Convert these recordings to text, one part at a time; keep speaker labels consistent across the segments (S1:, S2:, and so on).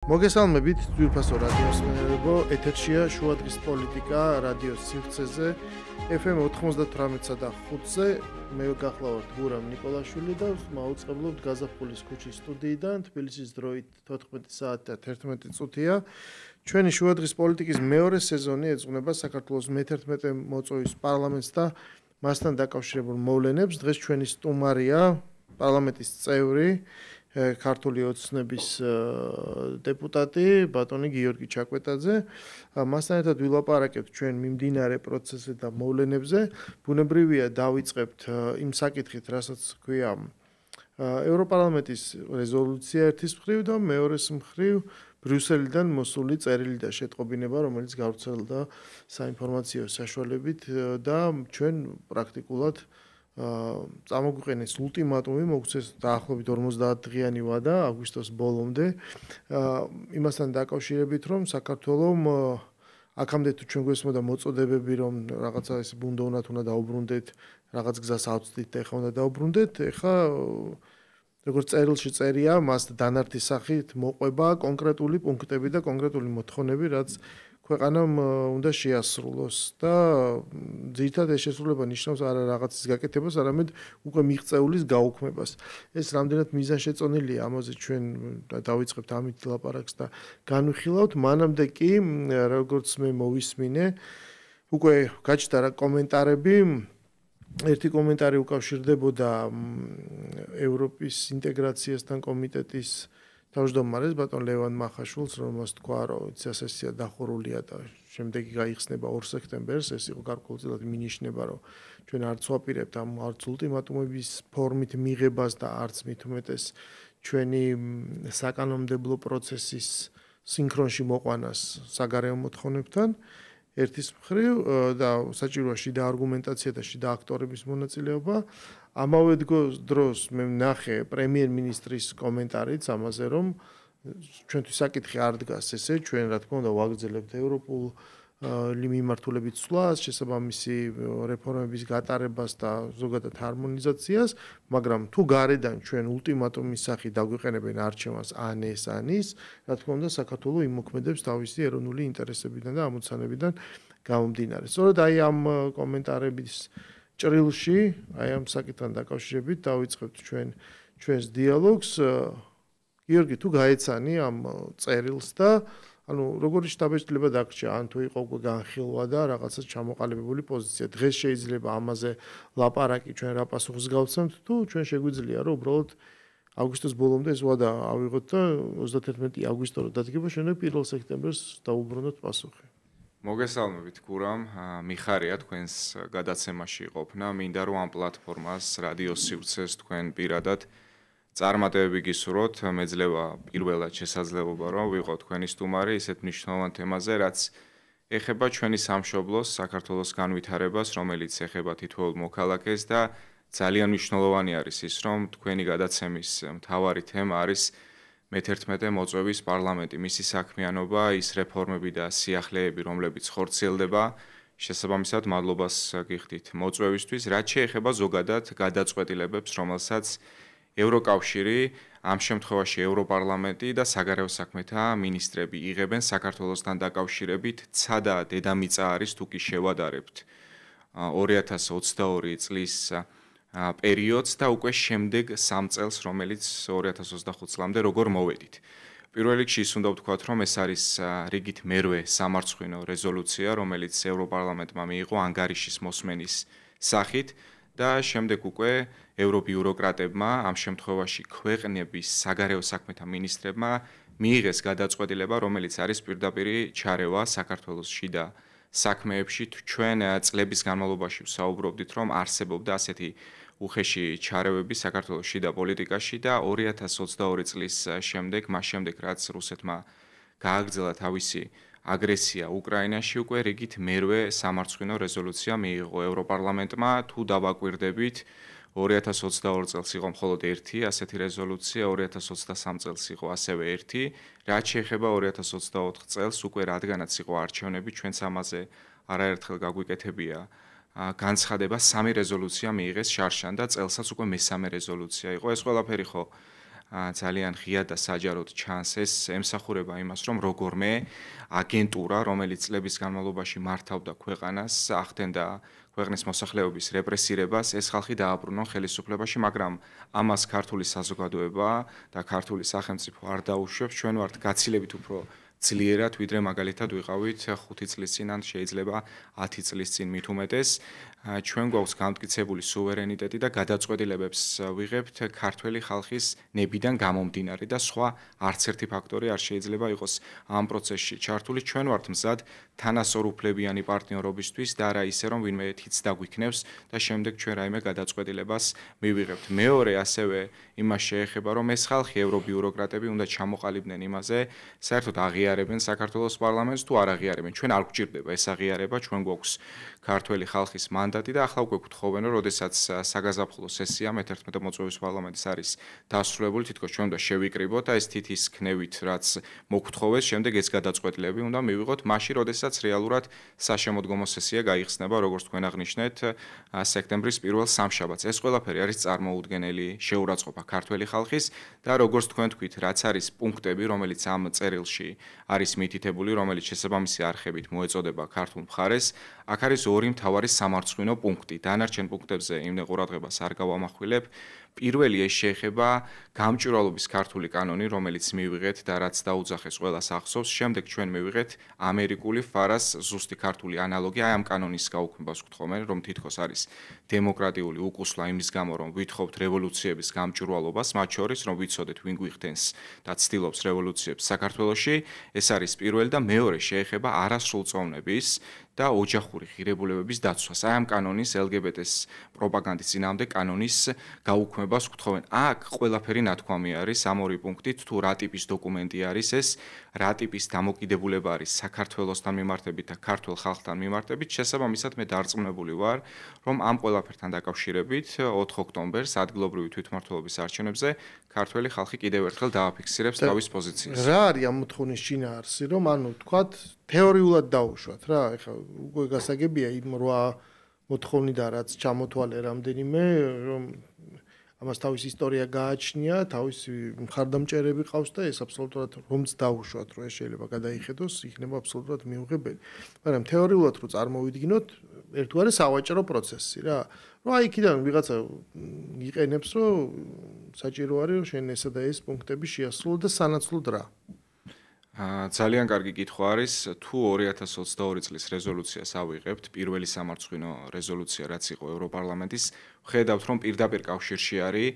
S1: მოგესალმებით ძვირფასო რადიოს მენელებო, ეთერშია შუადღის პოლიტიკა რადიოს სივრცეზე FM 98.5-ზე. მე გახლავართ გურამ ნიკოლაშვილი და მაუწყებლობთ გაზაფხულის ქუჩის სტუდიიდან. თბილისის დროით 14 საათი და 11 წუთია. ჩვენი შუადღის პოლიტიკის მეორე სეზონი ეძღვნება საქართველოს მე-11 მოწვევის პარლამენტს და მასთან დაკავშირებულ მოვლენებს. დღეს ჩვენი სტუმარია პარლამენტის წევრი ქართული ოცნების დეპუტატი ბატონი გიორგი ჩაკვეტაძე. მასთან ერთად ვილაპარაკებთ ჩვენ მიმდინარე პროცესზე და მოვლენებზე. ბუნებრივია დავიწყებთ იმ საკითხით, რასაც ქვია ევროპარლამენტის რეზოლუცია ერთის მხრივ და მეორეს მხრივ ბრიუსელიდან მოსული წერილი და შეტყობინება, რომელიც გავრცელდა საინფორმაციო საშუალებით და ჩვენ პრაქტიკულად წამოგვიყენეს ულტიმატუმი, მოგვცეს დაახლოებით 50 დღიანი ვადა აგვისტოს ბოლომდე. იმასთან დაკავშირებით, რომ საქართველოს აქამდე თუ ჩვენ გვესმოდა მოწოდებები, რომ რაღაცა ეს ბუნდოვნად უნდა დაუბრუნდეთ, რაღაც გზას ავწდით და ეხლა უნდა დაუბრუნდეთ, ეხლა როგორც წერილში წერია, მას დანართის სახით მოყვება კონკრეტული პუნქტები და კონკრეტული მოთხოვნები, რაც ქვეყანამ უნდა შეასრულოს და ძირითადად ეს შესრულება ნიშნავს არა რაღაცის გაკეთებას, არამედ უკვე მიღწეულის გაუქმებას. ეს რამდენად მიზანშეწონილია, ამაზე ჩვენ დავიწყებთ ამით ლაპარაკს და განვიხილავთ. მანამდე კი, როგორც მე მოვისმინე, უკვე გაჩნდა რა კომენტარები. ერთი კომენტარი უკავშირდებოდა ევროპის ინტეგრაციასთან კომიტეტის თავმჯდომარეს ბატონ ლევან მახაშვილს, რომელმაც თქვა, რომ სესია დახურულია და შემდეგი გაიხსნება 2 სექტემბერს. ეს იყო გარკვეულწილად მინიშნება, რომ ჩვენ არც ვაპირებთ ამ არც ულტიმატუმების ფორმით მიღებას და არც მით უმეტეს ჩვენი საკანონმდებლო პროცესის სინქრონში მოყვანას საგარეო მოთხოვნებთან. ერთის მხრივ და საჭიროა შიდა არგუმენტაცია და შიდა აქტორების მონაწილეობა. ამავე დროს მე ვნახე პრემიერ-მინისტრის კომენტარიც ამაზე, რომ ჩვენთვის საკითხი არ დგას ესე, ჩვენ რა თქმა უნდა ვაგრძელებთ ევროპულ მიმართულებით ცვლას, შესაბამისი რეფორმების გატარებას და ზოგადად ჰარმონიზაციას, მაგრამ თუ გარედან ჩვენ ულტიმატუმის სახით დაგვიყენებენ არჩევანს ან ეს ან ის, რა თქმა უნდა საქართველოს იმოქმედებს თავისი ეროვნული ინტერესებიდან და ამოცანებიდან გამომდინარე. სწორედ აი ამ კომენტარების ჭრილში, აი ამ საკითხთან დაკავშირებით დავიწყებთ ჩვენს დიალოგს. გიორგი, თუ გაეცანი ამ წერილს და ანუ როგორი შთაბეჭდილება დაგჭირა, ან თუ იყო უკვე განხილვა და რაღაცა ჩამოყალიბებული პოზიცია. დღეს შეიძლება ამაზე ლაპარაკი ჩვენ რა პასუხს გავცემთ, თუ ჩვენ შეგვიძლია რომ უბრალოდ აგვისტოს ბოლომდე ეს ვადა ავიღოთ და 31 აგვისტო რო დადგება, შემდეგ 1 სექტემბერს დაუბრუნოთ პასუხი.
S2: მოგესალმებით გურამ, მიხარია თქვენს გადაცემაში ყოფნა. მინდა რომ ამ პლატფორმას რადიოს სივრცეს თქვენ პირადად წარმატებები გისურვოთ. მეძლევა პირველად შესაძლებლობა რომ ვიყო თქვენი სტუმარი ისეთ მნიშვნელოვან თემაზე, რაც ეხება ჩვენი სამშობლოს, საქართველოს განვითარებას, რომელიც ეხება თითოეულ მოქალაქეს და ძალიან მნიშვნელოვანი არის ის, რომ თქვენი გადაცემის მთავარი თემა არის მე-11 მოწვევის პარლამენტი, მისი საქმიანობა, ის რეფორმები და სიახლეები, რომლებიც ხორციელდება. შესაბამისად, მადლობას გიხდით მოწვევისთვის, რაც შეეხება ზოგადად გადაწყვეტილებებს, რომელსაც ევროკავშირი, ამ შემთხვევაში ევროპარლამენტი და საგარეო საქმეთა მინისტრები იღებენ საქართველოსთან დაკავშირებით, ცადა დედამიწა არის თუ კი შევადარებთ 2022 წლის პერიოდს და უკვე შემდეგ 3 წელს, რომელიც 2025 წლამდე როგორ მოვედით. პირველ რიგში ის უნდა ვთქვათ, რომ ეს არის რიგით მერვე სამარცხვინო რეზოლუცია, რომელიც ევროპარლამენტმა მიიღო ანგარიშის მოსმენის სახით და შემდეგ უკვე ევრობიუროკრატებმა, ამ შემთხვევაში ქვეყნების საგარეო საქმეთა მინისტრებმა მიიღეს გადაწყვეტილება, რომელიც არის პირდაპირი ჩარევა საქართველოს შიდა საქმეებში. ჩვენ წლების განმავლობაში ვსაუბრობდით, რომ არსებობდა ასეთი უხეში ჩარევები საქართველოს შიდა პოლიტიკაში და 2022 წლის შემდეგ, მას შემდეგ რაც რუსეთმა გააგრძელა თავისი აგრესია უკრაინაში, უკვე რიგით მერვე სამარცხვინო რეზოლუცია მიიღო ევროპარლამენტმა. თუ დავაკვირდებით, 2022 წელს იყო მხოლოდ ერთი ასეთი რეზოლუცია, 2023 წელს იყო ასევე ერთი, რაც შეეხება 2024 წელს, უკვე რადგანაც იყო არჩევნები, ჩვენც ამაზე არაერთხელ გაგვიკეთებია განცხადება, 3 რეზოლუცია მიიღეს შარშან და წელსაც უკვე მესამე რეზოლუცია იყო. ეს ყველაფერი ხო ძალიან ღია და საჯაროდ ჩანს ეს ემსახურება იმას, რომ როგორმე აგენტურა, რომელიც წლების განმავლობაში მართავდა ქვეყანას, ახდენდა ქვეყნის მოსახლეობის რეპრესირებას, ეს ხალხი დააბრუნონ ხელისუფლებაში, მაგრამ ამას ქართული საზოგადოება და ქართული სახელმწიფო არ დაუშვებს. ჩვენ ვართ გაცილებით უფრო ძლიერად, ვიდრე მაგალითად ვიყავით 5 წლის წინ ან შეიძლება 10 წლის წინ მით უმეტეს. ჩვენ გვაქვს გამტკიცებული სუვერენიტეტი და გადაწყვეტილებებს ვიღებთ ქართველი ხალხის ნებიდან გამომდინარე და სხვა არც ერთი ფაქტორი არ შეიძლება იყოს ამ პროცესში ჩართული. ჩვენ ვართ მზად თანასწორუფლებიანი პარტნიორობისთვის და არა ისე რომ ვინმე თიც დაგვიქნევს და შემდეგ ჩვენ რაიმე გადაწყვეტილებას მივიღებთ. მეორე ასევე იმას შეეხება რომ ეს ხალხი ევრობიუროკრატები უნდა ჩამოყალიბდნენ იმაზე, საერთოდ აღიარებენ საქართველოს პარლამენტს თუ არ აღიარებენ. ჩვენ არ გვჭირდება ეს აღიარება, ჩვენ გვაქვს ქართველი ხალხის მანდატი და ახლა უკვე გვთხოვენ რომ როდესაც საგაზაფხულო სესია მე-11 მოწვევის პარლამენტის არის დასრულებული, თითქოს ჩვენ უნდა შევიკრიბოთ და ეს თითის ქნევით რაც მოგთხოვეს, შემდეგ ეს გადაწყვეტილები უნდა მივიღოთ მაშინ, როდესაც რეალურად საშემოდგომო სესია გაიხსნება, როგორც თქვენ აღნიშნეთ, სექტემბრის პირველ სამშაბათს. ეს ყველაფერი არის წარმოუდგენელი შეურაცხყოფა ქართველი ხალხის და როგორც თქვენ თქვით, რაც არის პუნქტები, რომელიც ამ წერილში არის მითითებული, რომელიც შესაბამისი არხებით მოეწოდება ქართულ მხარეს, აქ არის ორი მთავარი სამარცხვინო პუნქტი. დანარჩენ პუნქტებზე იმდენ ყურადღებას არ გავამახვილებ. პირველი ეს შეეხება გამჭვირვალობის ქართული კანონი, რომელიც მივიღეთ და რაც დაუძახეს ყველას ახსოვს. შემდეგ ჩვენ მივიღეთ ამერიკული ფარას ზუსტი ქართული ანალოგი. აი ამ კანონის გაუქმებას გთხოვენ, რომ თითქოს არის დემოკრატიული უკუსლა იმის გამო, რომ ვითხოვთ რევოლუციების გამჭვირვალობას, მათ შორის რომ ვიცოდეთ ვინ გვიხდენს და ცდილობს რევოლუციებს საქართველოში. ეს არის პირველი და მეორე შეეხება არასრულწლოვნების და ოჯახური ღირებულებების დაცვას. აი ამ კანონის LGBT-ს პროპაგანდის წინააღმდეგ კანონის გაუქმებას გთხოვენ. აქ ყველაფერი ნათქვამი არის ამ ორი პუნქტით, თუ რა ტიპის დოკუმენტი არის ეს, რა ტიპის დამოკიდებულება არის საქართველოსთან მიმართებით და ქართულ ხალხთან მიმართებით. შესაბამისად მე დარწმუნებული ვარ, რომ ამ ყველაფერთან დაკავშირებით 4 ოქტომბერს ადგილობრივი თვითმმართველობის არჩევნებზე ქართველი ხალხი კიდევ ერთხელ დააფიქსირებს თავის პოზიციას.
S1: რა არის ამ მოთხოვნის შინაარსი, რომ ანუ თქვათ თეორიულად დაუშვათ რა, ეხლა უკვე გასაგებია იმ 8 მოთხოვნიდან რაც ჩამოთვალე რამდენიმე, რომ ამას თავის ისტორია გააჩნია, თავისი მხარდამჭერები ყავს და ეს აბსოლუტურად რომც დაუშვათ, რომ ეს შეიძლება გადაიხედოს, იქნება აბსოლუტურად მიუღებელი. მაგრამ თეორიულად რო წარმოვიდგინოთ, ერთგვარი სავაჭრო პროცესი რა. რომ აი იქიდან ვიღაცა იყენებს, რომ საჭირო არის რომ შენ ესა და ეს პუნქტები შეასრულო და სანაცვლოდ რა.
S2: ძალიან კარგი კითხვა არის, თუ 2022 წლის რეზოლუციას ავიღებთ, პირველი სამარცხვინო რეზოლუცია რაც იყო ევროპარლამენტის, ხედავთ რომ პირდაპირ კავშირში არის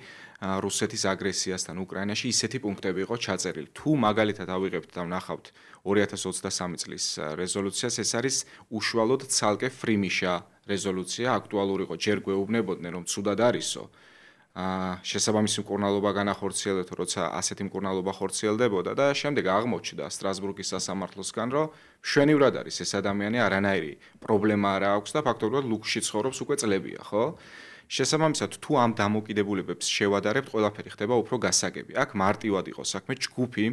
S2: რუსეთის აგრესიასთან უკრაინაში ისეთი პუნქტები იყო ჩაწერილი. თუ მაგალითად ავიღებთ და ვნახავთ 2023 წლის რეზოლუციას, ეს არის უშუალოდ ცალკე ფრიმიშა რეზოლუცია, აქტუალური იყო, ჯერ გვეუბნებოდნენ რომ ცუდად არისო. შესაბამისი მკურნალობა განახორციელეთ, როცა ასეთი მკურნალობა ხორციელდებოდა და შემდეგ აღმოჩნდა სტრასბურგის სასამართლოსგან, რომ მშვენივრად არის ეს ადამიანი, არანაირი პრობლემა არ აქვს და ფაქტობრივად ლუქში ცხოვრობს უკვე წლებია, ხო? შესაბამისად, თუ ამ დამოკიდებულებებს შევადარებთ, ყველაფერი ხდება უფრო გასაგები. აქ მარტივად იყო საქმე, ჯგუფი,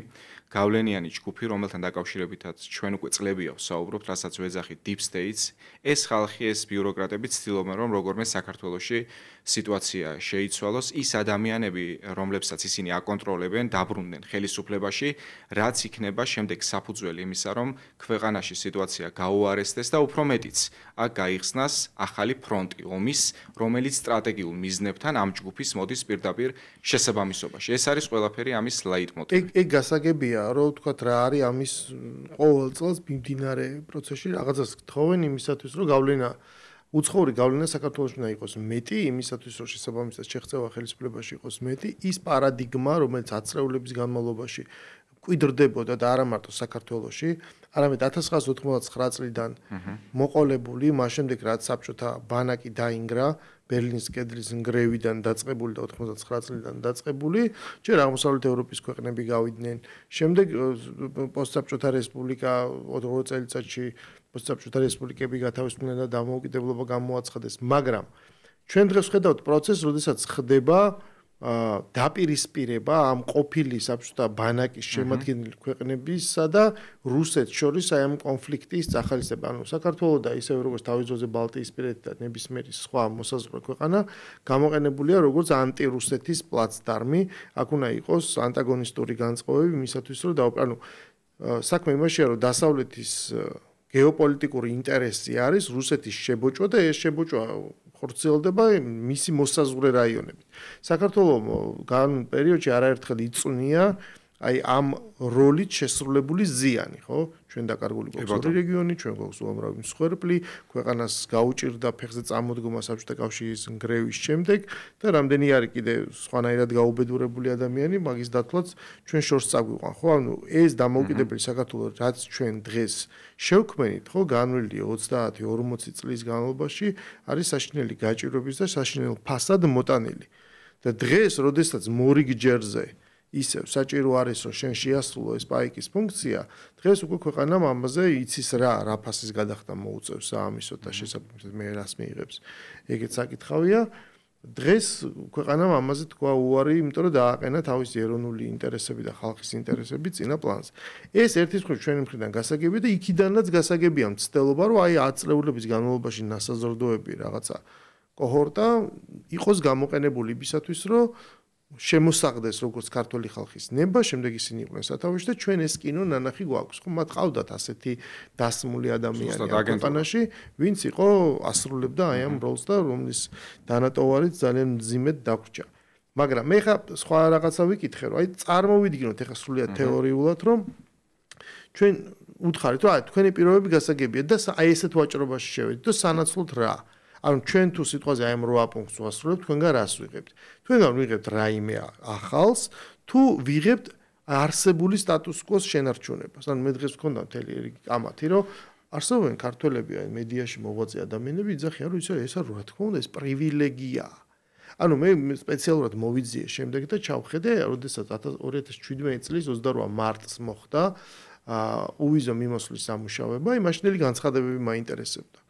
S2: გავლენიანი ჯგუფი, რომელთან დაკავშირებითაც ჩვენ უკვე წლებია ვსაუბრობთ, რასაც ვეძახით Deep States, ეს ხალხი, ეს ბიუროკრატები ცდილობენ, რომ როგორმე საქართველოში სიტუაცია შეიცვალოს, ის ადამიანები, რომლებსაც ისინი აკონტროლებენ, დაბრუნდნენ ხელისუფლებაში, რაც იქნება შემდეგ საფუძველი იმისა, რომ ქვეყანაში სიტუაცია გაუარესდეს და უფრო მეტიც, აქ გაიხსნას ახალი ფრონტი ომის, რომელიც სტრატეგიულ მიზნებთან ამ ჯგუფის მოდის პირდაპირ შესაბამისობაში. ეს არის ყველაფერი ამის ლაიტმოტივი.
S1: ეგ გასაგებია, რომ თქვათ რა არის ამის ყოველ წელს მიმდინარე პროცესში რაღაცას გთხოვენ იმისათვის, რომ გავლენა უცხოური გავლენა საქართველოში უნდა იყოს მეტი, იმისათვის რომ შესაბამისად შეღწევა ხელისუფლებაში იყოს მეტი, ის პარადიგმა, რომელიც ათწლეულების განმავლობაში კვიდრდებოდა და არა მარტო საქართველოში, არამედ 1999 წლიდან მოყოლებული, მას შემდეგ რაც საბჭოთა ბანაკი დაინგრა, ბერლინის კედლის ნგრევიდან დაწყებული და 99 წლიდან დაწყებული, ჯერ აღმოსავლეთ ევროპის ქვეყნები გავიდნენ, შემდეგ პოსტსაბჭოთა რესპუბლიკა 2 წელიწადში პოსტსაბჭოთა რესპუბლიკები გათავისუფლდნენ და დამოუკიდებლობა გამოაცხადეს, მაგრამ ჩვენ დღეს ვხედავთ პროცესს, როდესაც ხდება დაპირისპირება ამ ყოფილი საბჭოთა ბანაკის შემადგენელი ქვეყნებისა და რუსეთს შორის აი ამ კონფლიქტის წახალისება. ანუ საქართველოს და ისევ როგორც თავის ძოზე ბალტიისპირეთი და ნებისმიერი სხვა მოსაზღვრე ქვეყანა გამოყენებულია როგორც ანტირუსეთის პლაცდარმი. აქ უნდა იყოს ანტაგონისტური განწყობები მისათვის რომ ანუ საქმე იმაშია რომ დასავლეთის გეოპოლიტიკური ინტერესი არის რუსეთის შებოჭვა და ეს შებოჭვა ხორციელდება მისი მოსაზღვრე რაიონებით. საქართველოს განულ პერიოდში არაერთხელ იწვნია აი ამ როლით შესრულებული ზიანი, ხო? ჩვენ დაკარგული გვაქვს რეგიონი, ჩვენ გვაქვს უამრავი მსხვერპლი, ქვეყანას გაუჭირდა ფეხზე წამოდგომა საბჭოთა კავშირის ნგრევის შემდეგ და რამდენი არის კიდე სხვანაირად გაუბედურებული ადამიანი, მაგის დათვლაც ჩვენ შორს წაგვიყვან, ხო? ანუ ეს დამოუკიდებელი საქართველოს რაც ჩვენ დღეს შევქმნით, ხო, განვლილი 30-40 წლის განმავლობაში არის საშინელი გაჭირვების და საშინელ ფასად მოტანილი. და დღეს, როდესაც მორიგჯერზე ისევ საჭირო არის რომ შენ შეასრულო ეს პაიკის ფუნქცია, დღეს უკვე ქვეყანამ ამაზე იცის რა ფასის გადახდა მოუწევს საამისოდ და შესაბამისად მე რას მიიღებს. ეგეც საკითხავია. დღეს ქვეყანამ ამაზე თქვა უარი, იმიტომ რომ დააყენა თავისი ეროვნული ინტერესები და ხალხის ინტერესები წინა პლანზე. ეს ერთის მხრივ ჩვენი მხრიდან გასაგებია და იქიდანაც გასაგებია მცდელობა, რომ აი 10 წლების განმავლობაში ნასაზრდოები რაღაცა კოჰორტა იყოს გამოყენებული იმისათვის, რომ შემოსაღდეს როგორც ქართული ხალხის ნება, შემდეგ ისინი იყვნენ სათავეში და ჩვენ ეს კინო ნანახი გვაქვს. ხო, მათ ყავდათ ასეთი დასმული ადამიანები ქვეყანაში, ვინც იყო ასრულებდა აი ამ როლს და რომლის დანატოვარიც ძალიან მძიმედ დაგვჭა. მაგრამ მე ხა სხვა რაღაცა ვიკითხე, რომ აი წარმოვიდგინოთ ეხა სრულიად თეორიულად, რომ ჩვენ უთხარით, რომ აი თქვენი პირობები გასაგებია და აი ესეთ ვაჭრობაში შევედით და სანაცვლოდ რა. ანუ ჩვენ თუ სიტყვაზე აი ამ 8 პუნქტს ვასრულებთ, თქვენგან რას ვიღებთ? თქვენგან ვიღებთ რაიმე ახალს, თუ ვიღებთ არსებული სტატუს-კვოს შენარჩუნებას. ანუ მე დღეს ვქონდა მთელი რიგი კამათი, რომ არსებობენ ქართველები აი მედიაში მოღვაწე ადამიანები იძახიან, რომ ისა ესა რა თქმა უნდა ეს პრივილეგიაა. ანუ მე სპეციალურად მოვიძიე შემდეგ და ჩავხედე, როდესაც 2017 წლის 28 მარტს მოხდა უვიზო მიმოსვლის სამუშაოება, იმაშინელი განცხადებები მაინტერესებდა.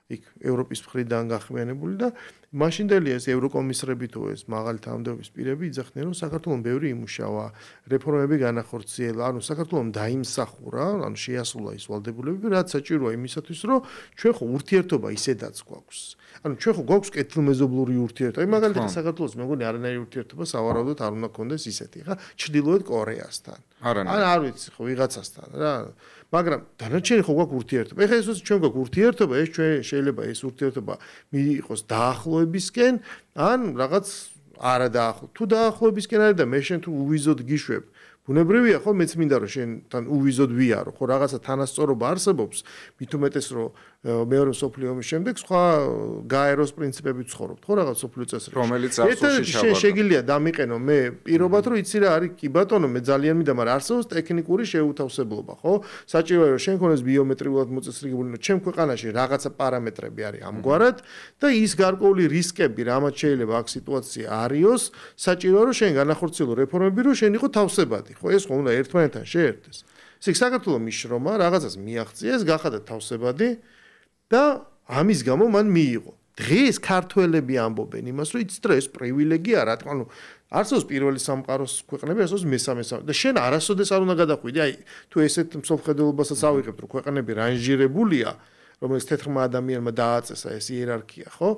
S1: იქ ევროპის მხრიდან გახმიანებული და მაშინდელი ეს ევროკომისრები თუ ეს მაღალი თანამდებობის პირები იძახდნენ რომ საქართველოს ბევრი იმუშავა, რეფორმები განახორციელა, ანუ საქართველოს დაიმსახურა, ანუ შეასრულა ის ვალდებულებები, რაც საჭიროა იმისათვის, რომ ჩვენ ხო ურთიერთობა ისედაც გვაქვს. ანუ ჩვენ ხო გვაქვს კეთილმეზობლური ურთიერთობა. აი მაგალითად საქართველოს მეგონი არანაირი ურთიერთობა სავარაუდოდ არ უნდა გქონდეს ისეთი, ხა, ჩრდილოეთ კორეასთან. არ ვიცი ხო ვიღაცასთან რა. მაგრამ დანარჩენი ხო გვაქვს ურთიერთობა. ეხლა ეს ჩვენ გვაქვს ურთიერთობა, ეს ჩვენ შეიძლება ეს ურთიერთობა მიიღოს დაახლოებისკენ, ან რაღაც არა დაახლოებით. თუ დაახლოებისკენ არის და მე შენ თუ უვიზოდ გიშვებ, ბუნებრივია ხო მეც მინდა რომ შენთან უვიზოდ ვიარო, ხო რაღაცა თანასწორობა არსებობს, მით უმეტეს რომ მეორე მსოფლიო ომის შემდეგ სხვა გაეროს პრინციპებით ცხოვრობთ, ხო რაღაც მსოფლიო წესრიგში.
S2: რომელიც აბსოლუტურად
S1: შენ შეგიძლია დამიყენო მე პირობად რომ იცი რა არის კი ბატონო მე ძალიან მინდა, მაგრამ არსებობს ტექნიკური შეუთავსებლობა, ხო? საჭიროა რომ შენ ქონდეს ბიომეტრიულად მოწესრიგებული, რომ ჩემ ქვეყანაში რაღაცა პარამეტრები არის ამგვარად და ის გარკვეული რისკები, რამაც შეიძლება აქ სიტუაცია არიოს, საჭიროა რომ შენ განახორციელო რეფორმები, რომ შენ იყო თავსებადი, ხო? ეს ხო უნდა ერთმანეთთან შეერთდეს. ეს საქართველოს მიშრომა რაღაცას მიაღწია, ეს გახადა თავსებადი და ამის გამო მან მიიღო. დღეს ქართველები ამბობენ იმას, რომ იცით რა ეს პრივილეგია რა თქმა უნდა არსებობს პირველი სამყაროს ქვეყნები, არსებობს მესამე და შენ არასოდეს არ უნდა გადახვიდე, აი თუ ესეთ მსოფლმხედველობასაც ავიღებთ, რომ ქვეყნები რანჟირებულია, რომელიც თეთრმა ადამიანმა დააწესა ეს იერარქია, ხო?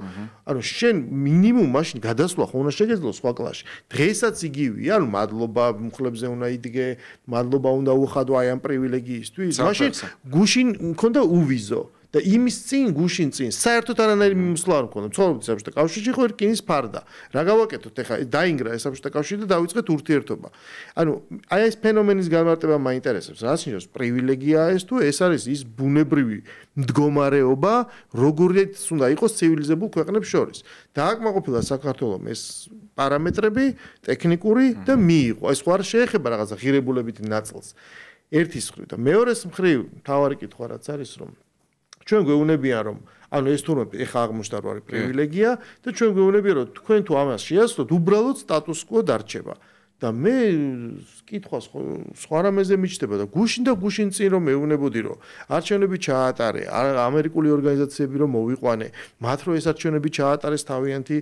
S1: ანუ შენ მინიმუმ მაშინ გადასვლა ხო უნდა შეგეძლო სხვა კლასში. დღესაც იგივეა, ანუ მადლობა მუხლებზე უნდა იდგე, მადლობა უნდა უხადო აი ამ პრივილეგიისთვის. მაშინ გუშინ მქონდა უვიზო. და იმის წინ გუშინ წინ საერთოდ არანაირი მიმოსვლა არ მქონდა. ცხოვრობდი საბჭოთა კავშირში, ხო რკინის ფარდა. რა გავაკეთოთ ეხლა? დაინგრა ეს საბჭოთა კავშირი და დავიწყეთ ურთიერთობა. ანუ აი ეს ფენომენის განმარტება მაინტერესებს. რას ნიშნავს პრივილეგიაა ეს თუ ეს არის ის ბუნებრივი მდგომარეობა, როგორიც უნდა იყოს ცივილიზებულ ქვეყნებს შორის. დააკმაყოფილა საქართველოს ეს პარამეტრები, ტექნიკური და მიიღო. ეს ხო არ შეეხება რაღაცა ღირებულებითი ნაწილს. ერთის მხრივ და მეორეს მხრივ თავარი კითხვა რაც არის რომ ჩვენ გვეუბნებიან რომ ანუ ეს თურმე ეხა აღმოჩნდა რომ არის პრივილეგია და ჩვენ გვეუბნებიან რომ თქვენ თუ ამას შეასრულოთ უბრალოდ სტატუს-კვო დარჩება. და მე კითხვა სხვა რამეზე მიჩნდება და გუშინ წინ რომ მეუბნებოდი რომ არჩევნები ჩაატარე, ამერიკული ორგანიზაციები რომ მოვიყვანე, მათ რომ ეს არჩევნები ჩაატარეს თავიანთი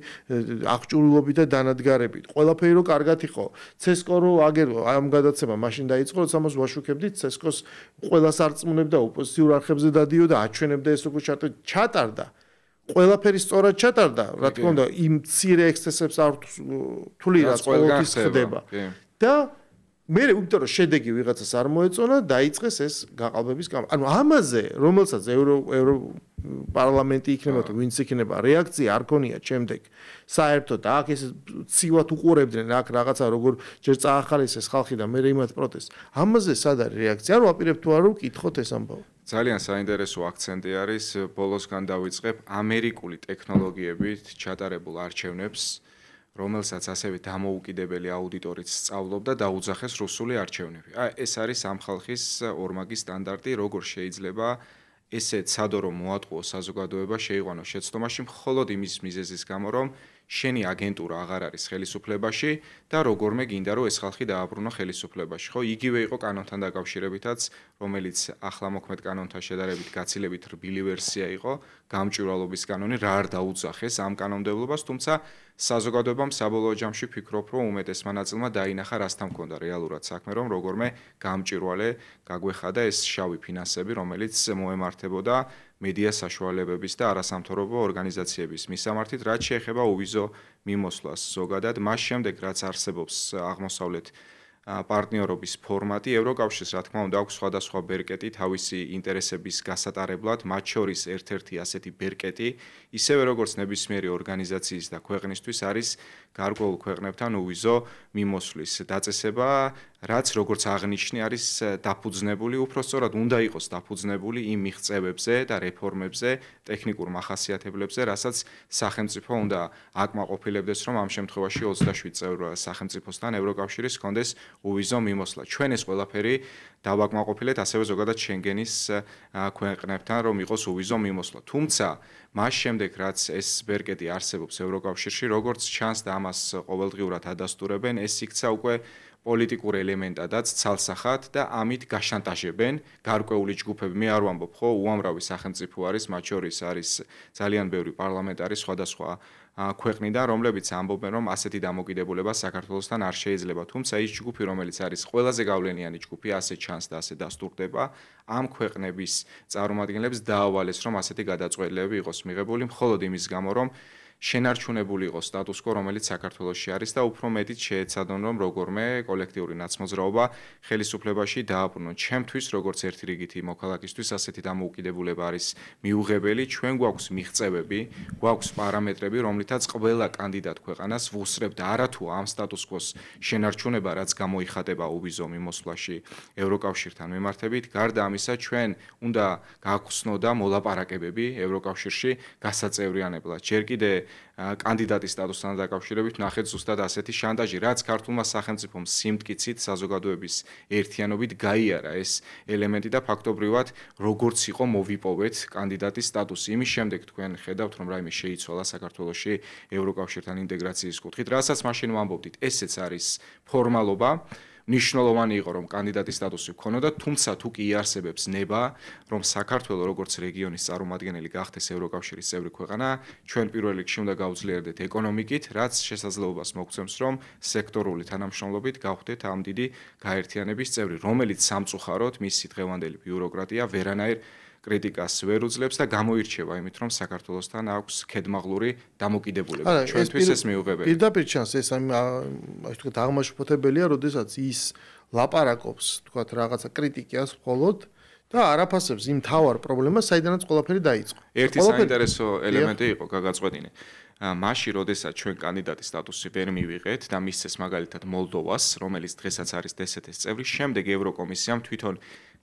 S1: აღჭურვილობით და დანადგარებით. ყველაფერი რომ კარგად იყო. CSKO რო აგერო ამ გადაცემა მაშინ დაიწყო, როცა მას ვაშუქებდით CSKO-ს ყველას არწმუნებდა ოპოზიციურ არხებზე დადიოდა, აჩვენებდა ეს როგორ ჩატარდა. ყველაფერი სწორად ჩატარდა, რა თქმა უნდა, იმ მცირე ექსცესებს არ თვლი რაც ყოველთვის ხდება. და მე იმიტომ რომ შედეგი ვიღაცას არ მოეწონა, დაიწყეს ეს გაყალბების კამპანია. ანუ ამაზე, რომელსაც ევროპარლამენტი იქნება თუ ვინც იქნება, რეაქცია არ ქონია შემდეგ. საერთოდ აქ ეს ცივად უყურებდნენ, აქ რაღაცა როგორ ჯერ წაახალისეს ხალხი და მე იმათ პროტესტს. ამაზე სად არის რეაქცია? არ ვაპირებ თუ არა ვკითხოთ ეს ამბავი.
S2: ძალიან საინტერესო აქცენტი არის, ბოლოსგან დავიწყებ ამერიკული ტექნოლოგიებით ჩატარებულ არჩევნებს, რომელსაც ასევე დამოუკიდებელი აუდიტორიც სწავლობდა და დაუძახეს რუსული არჩევნები. ეს არის ამ ხალხის ორმაგი სტანდარტი, როგორ შეიძლება ესეთ სადო რომ მოატყუო საზოგადოება შეიყვანო შეცდომაში მხოლოდ იმის მიზეზის გამო, რომ შენი აგენტურა აღარ არის ხელისუფლებაში და როგორმე გინდა რომ ეს ხალხი დააბრუნო ხელისუფლებაში. ხო, იგივე იყო კანონთან დაკავშირებითაც, რომელიც ახლა მოქმედ კანონთან შედარებით გაცილებით რბილი ვერსია იყო, გამჭვირვალობის კანონი რა არ დაუძახეს ამ კანონმდებლობას, თუმცა საზოგადოებამ საბოლოო ჯამში ფიქრობ, რომ უმეტესმა ნაწილმა დაინახა რასთან მქონდა რეალურად საქმე, რომ როგორმე გამჭვირვალე გაგვეხადა ეს შავი ფინანსები, რომელიც მოემართებოდა მედია საშუალებების და არასამთავრობო ორგანიზაციების მისამართით, რაც შეეხება უვიზო მიმოსვლას ზოგადად, მას შემდეგ რაც არსებობს აღმოსავლეთ პარტნიორობის ფორმატი, ევროკავშირს რა თქმა უნდა აქვს სხვადასხვა ბერკეტი თავისი ინტერესების გასატარებლად, მათ შორის ერთ-ერთი ასეთი ბერკეტი, ისევე როგორც ნებისმიერი ორგანიზაციის და ქვეყნისთვის არის გარკვეულ ქვეყნებთან უვიზო მიმოსვლის დაწესება, რაც როგორც აღნიშნე არის დაფუძნებული, უпростоრად უნდა იყოს დაფუძნებული იმ მიღწევებზე და რეფორმებზე, ტექნიკურ მახასიათებლებზე, რასაც სახელმწიფო უნდა აკმაყოფილებდეს, რომ ამ შემთხვევაში 27 წევრ სახელმწიფოსთან ევროკავშირის ჰქონდეს უვიზო მიმოსვლა. ჩვენ ეს ყველაფერი დავაკმაყოფილეთ ასევე ზოგადად შენგენის ქვეყნებთან, რომ იყოს უვიზო მიმოსვლა. თუმცა მას შემდეგ რაც ეს ბერკეტი არსებობს ევროკავშირში, როგორც ჩანს და ამას ყოველდღიურად ადასტურებენ, ეს იქცა უკვე პოლიტიკურ ელემენტადაც ცალსახად და ამით გაშანტაჟებენ გარკვეული ჯგუფები. მე არ ვამბობ, ხო, უამრავი სახელმწიფო არის, მათ შორის არის ძალიან ბევრი პარლამენტარი სხვადასხვა ქვეყნიდან, რომლებიც ამბობენ, რომ ასეთი დამოკიდებულება საქართველოსთან არ შეიძლება. თუმცა ის ჯგუფი, რომელიც არის ყველაზე გავლენიანი ჯგუფი, ასე ჩანს და ასე დასტურდება, ამ ქვეყნების წარმომადგენლებს დაავალეს, რომ ასეთი გადაწყვეტილებები იყოს მიღებული მხოლოდ იმის გამო, რომ შენარჩუნებული იყოს სტატუს კო, რომელიც საქართველოში არის და უფრო მეტიც შეეცადონ, რომ როგორმე კოლექტიური ნაცმოძრაობა ხელისუფლებაში დააბრუნონ. ჩემთვის, როგორც ერთი რიგითი მოქალაქისთვის, ასეთი დამოუკიდებულება არის მიუღებელი. ჩვენ გვაქვს მიღწევები, გვაქვს პარამეტრები, რომლითაც ყველა კანდიდატ ქვეყანას ვუსწრებთ არათუ ამ სტატუს კოს შენარჩუნება, რაც გამოიხატება უვიზო მიმოსვლაში ევროკავშირთან მიმართებით. გარდა ამისა, ჩვენ უნდა გაგვხსნოდა მოლაპარაკებები ევროკავშირში გასაწევრიანებლად. ჯერ კიდე კანდიდატის სტატუსთან დაკავშირებით ნახეთ ზუსტად ასეთი შანტაჟი, რაც ქართულმა სახელმწიფომ სიმტკიცით საზოგადოების ერთიანობით გაიარა ეს ელემენტი და ფაქტობრივად როგორც იყო მოვიპოვეთ კანდიდატის სტატუსი. იმის შემდეგ თქვენ ხედავთ, რომ რაიმე შეიცვალა საქართველოში ევროკავშირთან ინტეგრაციის კუთხით, რასაც მაშინ ვამბობდით, ესეც არის ფორმალობა. ნიშნულოვანი იყო, რომ კანდიდატის სტატუსი ჰქონოდა, თუმცა თუ კი იარსებებს ნება, რომ საქართველო როგორც რეგიონის წარმომადგენელი გახდეს ევროკავშირის წევრი ქვეყანა, ჩვენ პირველ რიგში უნდა გავძლიერდეთ ეკონომიკით, რაც შესაძლებლობას მოგცემს, რომ სექტორული თანამშრომლობით გავხდეთ ამ დიდი გაერთიანების წევრი, რომელიც სამწუხაროდ მისი დღევანდელი ბიუროკრატია ვერანაირ კრიტიკას ვერ უძლებს და გამოირჩევა იმით, რომ საქართველოსთან აქვს ქედმაღლური დამოკიდებულება. ჩვენთვის ეს მიუღებელი.
S1: პირდაპირ ჩანს ეს ასე ვთქვათ აღმაშფოთებელია, როდესაც ის ლაპარაკობს, ვთქვათ რაღაცა კრიტიკას მხოლოდ და არაფასებს იმ თავარ პრობლემას, საიდანაც ყველაფერი დაიწყო.
S2: ერთი საინტერესო ელემენტი იყო გაგაწყვეტინე. მაშინ, როდესაც ჩვენ კანდიდატის სტატუსი ვერ მივიღეთ და მისცეს მაგალითად მოლდოვას, რომელიც დღესაც არის DST-ის წევრი, შემდეგ ევროკომისიამ თვითონ